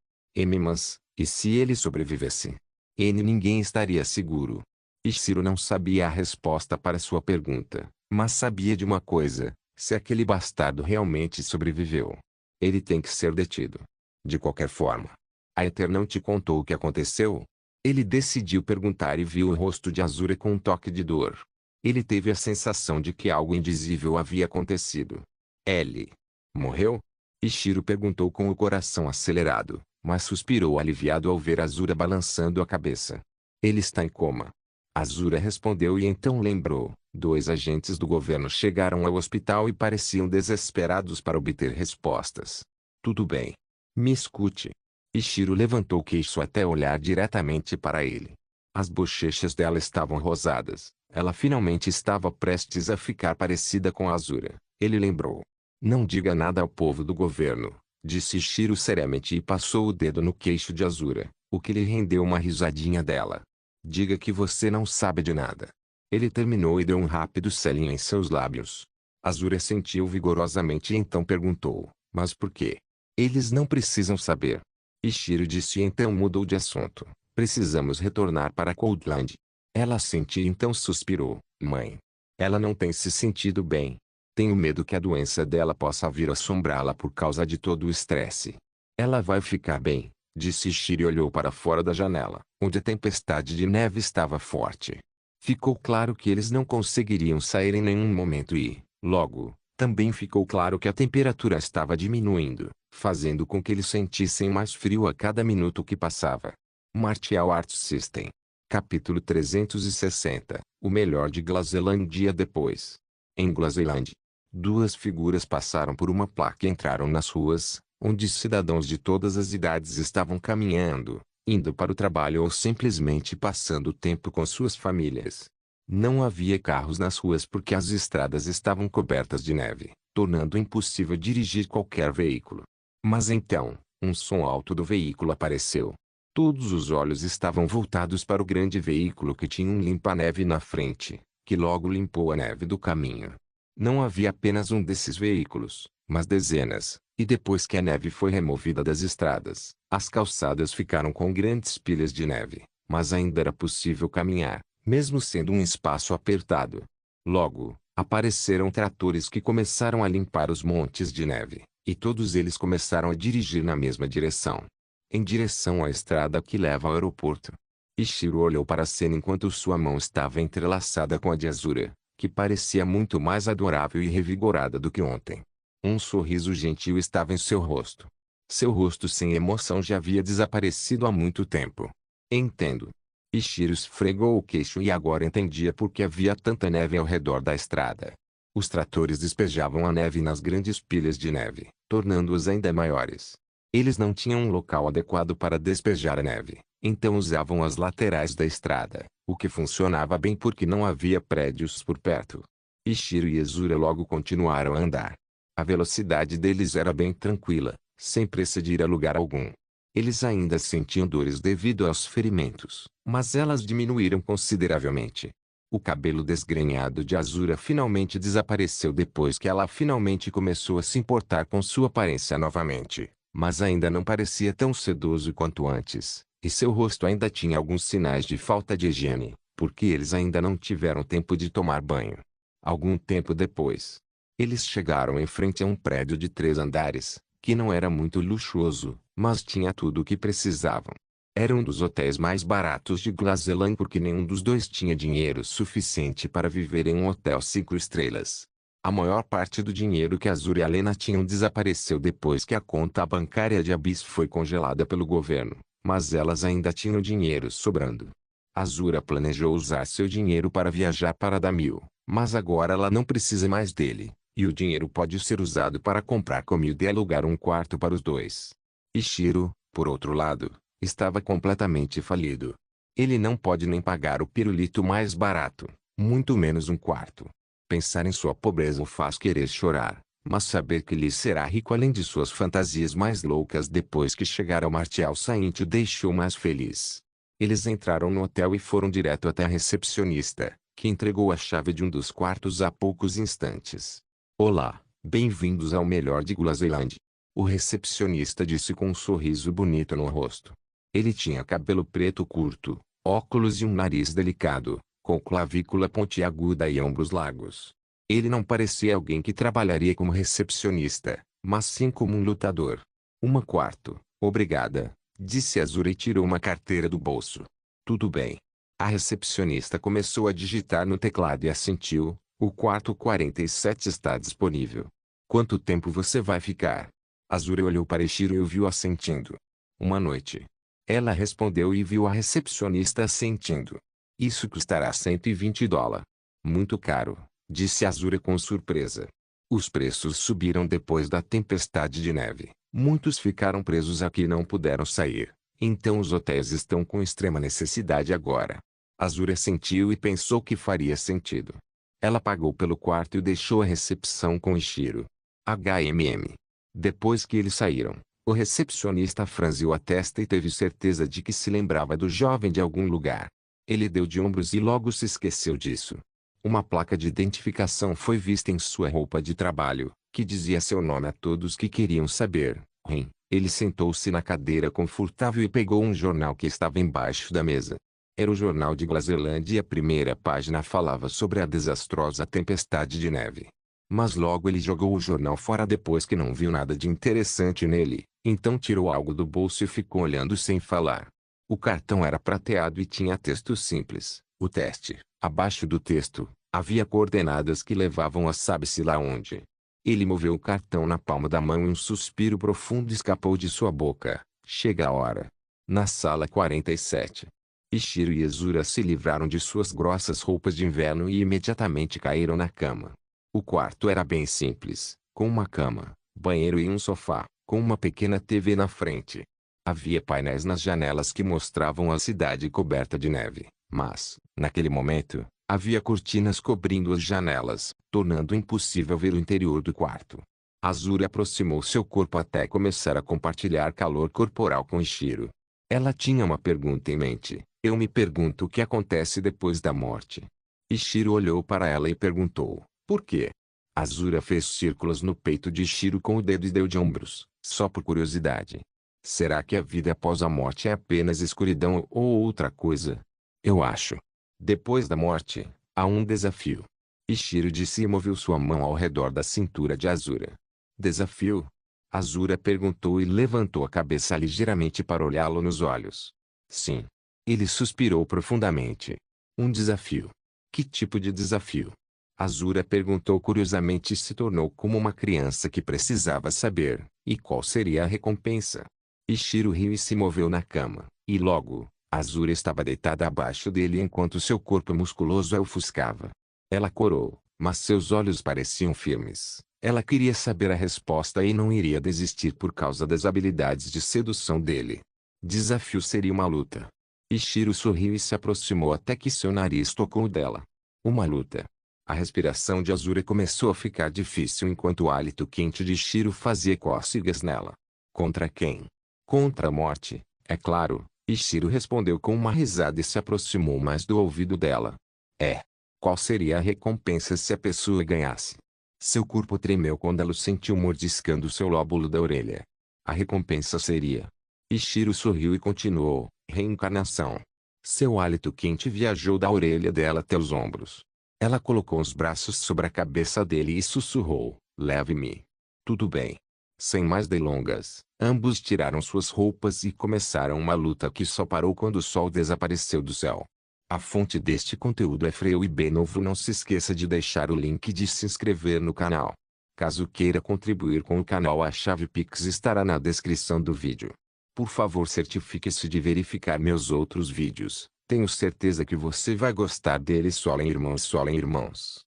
Mas, e se ele sobrevivesse? Ninguém estaria seguro. Ishiro não sabia a resposta para sua pergunta, mas sabia de uma coisa, se aquele bastardo realmente sobreviveu, ele tem que ser detido. De qualquer forma. A Aether não te contou o que aconteceu? Ele decidiu perguntar e viu o rosto de Azura com um toque de dor. Ele teve a sensação de que algo indizível havia acontecido. Ele morreu? Ishiro perguntou com o coração acelerado, mas suspirou aliviado ao ver Azura balançando a cabeça. Ele está em coma. Azura respondeu e então lembrou. 2 agentes do governo chegaram ao hospital e pareciam desesperados para obter respostas. Tudo bem. Me escute. Ishiro levantou o queixo até olhar diretamente para ele. As bochechas dela estavam rosadas. Ela finalmente estava prestes a ficar parecida com Azura. Ele lembrou. Não diga nada ao povo do governo, disse Ishiro seriamente e passou o dedo no queixo de Azura, o que lhe rendeu uma risadinha dela. Diga que você não sabe de nada. Ele terminou e deu um rápido selinho em seus lábios. Azura sentiu vigorosamente e então perguntou, mas por quê? Eles não precisam saber. Ishiro disse e então mudou de assunto. Precisamos retornar para Coldland. Ela sentiu e então suspirou. Mãe. Ela não tem se sentido bem. Tenho medo que a doença dela possa vir assombrá-la por causa de todo o estresse. Ela vai ficar bem, disse Ishiro e olhou para fora da janela, onde a tempestade de neve estava forte. Ficou claro que eles não conseguiriam sair em nenhum momento e, logo, também ficou claro que a temperatura estava diminuindo, fazendo com que eles sentissem mais frio a cada minuto que passava. Martial Arts System. Capítulo 360. O melhor de Glazeland dia depois. Em Glazeland, 2 figuras passaram por uma placa e entraram nas ruas, onde cidadãos de todas as idades estavam caminhando, indo para o trabalho ou simplesmente passando o tempo com suas famílias. Não havia carros nas ruas porque as estradas estavam cobertas de neve, tornando impossível dirigir qualquer veículo. Mas então, um som alto do veículo apareceu. Todos os olhos estavam voltados para o grande veículo que tinha um limpa-neve na frente, que logo limpou a neve do caminho. Não havia apenas um desses veículos, mas dezenas, e depois que a neve foi removida das estradas, as calçadas ficaram com grandes pilhas de neve, mas ainda era possível caminhar, mesmo sendo um espaço apertado. Logo, apareceram tratores que começaram a limpar os montes de neve, e todos eles começaram a dirigir na mesma direção. Em direção à estrada que leva ao aeroporto. Ishiro olhou para a cena enquanto sua mão estava entrelaçada com a de Azura, que parecia muito mais adorável e revigorada do que ontem. Um sorriso gentil estava em seu rosto. Seu rosto sem emoção já havia desaparecido há muito tempo. Entendo. Ishiro esfregou o queixo e agora entendia por que havia tanta neve ao redor da estrada. Os tratores despejavam a neve nas grandes pilhas de neve, tornando-os ainda maiores. Eles não tinham um local adequado para despejar a neve, então usavam as laterais da estrada, o que funcionava bem porque não havia prédios por perto. Ishiro e Azura logo continuaram a andar. A velocidade deles era bem tranquila, sem precedir a lugar algum. Eles ainda sentiam dores devido aos ferimentos, mas elas diminuíram consideravelmente. O cabelo desgrenhado de Azura finalmente desapareceu depois que ela finalmente começou a se importar com sua aparência novamente, mas ainda não parecia tão sedoso quanto antes, e seu rosto ainda tinha alguns sinais de falta de higiene, porque eles ainda não tiveram tempo de tomar banho. Algum tempo depois, eles chegaram em frente a um prédio de 3 andares, que não era muito luxuoso, mas tinha tudo o que precisavam. Era um dos hotéis mais baratos de Glazelan porque nenhum dos dois tinha dinheiro suficiente para viver em um hotel 5 estrelas. A maior parte do dinheiro que Azura e Alena tinham desapareceu depois que a conta bancária de Abyss foi congelada pelo governo, mas elas ainda tinham dinheiro sobrando. Azura planejou usar seu dinheiro para viajar para Damil, mas agora ela não precisa mais dele, e o dinheiro pode ser usado para comprar comida e alugar um quarto para os dois. Ishiro, por outro lado, estava completamente falido. Ele não pode nem pagar o pirulito mais barato, muito menos um quarto. Pensar em sua pobreza o faz querer chorar, mas saber que lhe será rico além de suas fantasias mais loucas depois que chegar ao Martial Saint o deixou mais feliz. Eles entraram no hotel e foram direto até a recepcionista, que entregou a chave de um dos quartos há poucos instantes. Olá, bem-vindos ao melhor de Glazeland. O recepcionista disse com um sorriso bonito no rosto. Ele tinha cabelo preto curto, óculos e um nariz delicado, com clavícula pontiaguda e ombros largos. Ele não parecia alguém que trabalharia como recepcionista, mas sim como um lutador. Uma quarto, obrigada, disse Azura e tirou uma carteira do bolso. Tudo bem. A recepcionista começou a digitar no teclado e assentiu, o quarto 47 está disponível. Quanto tempo você vai ficar? Azura olhou para Ishiro e o viu assentindo. Uma noite. Ela respondeu e viu a recepcionista assentindo. Isso custará $120. Muito caro, disse Azura com surpresa. Os preços subiram depois da tempestade de neve. Muitos ficaram presos aqui e não puderam sair. Então os hotéis estão com extrema necessidade agora. Azura assentiu e pensou que faria sentido. Ela pagou pelo quarto e deixou a recepção com Ishiro. HMM. Depois que eles saíram, o recepcionista franziu a testa e teve certeza de que se lembrava do jovem de algum lugar. Ele deu de ombros e logo se esqueceu disso. Uma placa de identificação foi vista em sua roupa de trabalho, que dizia seu nome a todos que queriam saber. Ele sentou-se na cadeira confortável e pegou um jornal que estava embaixo da mesa. Era o jornal de Glazeland e a primeira página falava sobre a desastrosa tempestade de neve. Mas logo ele jogou o jornal fora depois que não viu nada de interessante nele, então tirou algo do bolso e ficou olhando sem falar. O cartão era prateado e tinha texto simples. O teste. Abaixo do texto, havia coordenadas que levavam a sabe-se lá onde. Ele moveu o cartão na palma da mão e um suspiro profundo escapou de sua boca. Chega a hora. Na sala 47. Ishiro e Azura se livraram de suas grossas roupas de inverno e imediatamente caíram na cama. O quarto era bem simples, com uma cama, banheiro e um sofá, com uma pequena TV na frente. Havia painéis nas janelas que mostravam a cidade coberta de neve, mas, naquele momento, havia cortinas cobrindo as janelas, tornando impossível ver o interior do quarto. Azura aproximou seu corpo até começar a compartilhar calor corporal com Ishiro. Ela tinha uma pergunta em mente. Eu me pergunto o que acontece depois da morte. Ishiro olhou para ela e perguntou, por quê? Azura fez círculos no peito de Ishiro com o dedo e deu de ombros, só por curiosidade. Será que a vida após a morte é apenas escuridão ou outra coisa? Eu acho. Depois da morte, há um desafio. Ishiro disse e moveu sua mão ao redor da cintura de Azura. Desafio? Azura perguntou e levantou a cabeça ligeiramente para olhá-lo nos olhos. Sim. Ele suspirou profundamente. Um desafio. Que tipo de desafio? Azura perguntou curiosamente e se tornou como uma criança que precisava saber, e qual seria a recompensa? Ishiro riu e se moveu na cama, e logo, Azura estava deitada abaixo dele enquanto seu corpo musculoso a ofuscava. Ela corou, mas seus olhos pareciam firmes. Ela queria saber a resposta e não iria desistir por causa das habilidades de sedução dele. Desafio seria uma luta. Ishiro sorriu e se aproximou até que seu nariz tocou o dela. Uma luta. A respiração de Azura começou a ficar difícil enquanto o hálito quente de Ishiro fazia cócegas nela. Contra quem? Contra a morte, é claro, Ishiro respondeu com uma risada e se aproximou mais do ouvido dela. Qual seria a recompensa se a pessoa ganhasse? Seu corpo tremeu quando ela o sentiu mordiscando seu lóbulo da orelha. A recompensa seria... Ishiro sorriu e continuou, reencarnação. Seu hálito quente viajou da orelha dela até os ombros. Ela colocou os braços sobre a cabeça dele e sussurrou: leve-me. Tudo bem. Sem mais delongas, ambos tiraram suas roupas e começaram uma luta que só parou quando o sol desapareceu do céu. A fonte deste conteúdo é Freu e Benovo. Não se esqueça de deixar o link de se inscrever no canal. Caso queira contribuir com o canal, a chave Pix estará na descrição do vídeo. Por favor, certifique-se de verificar meus outros vídeos. Tenho certeza que você vai gostar deles. Solem irmãos, solem irmãos.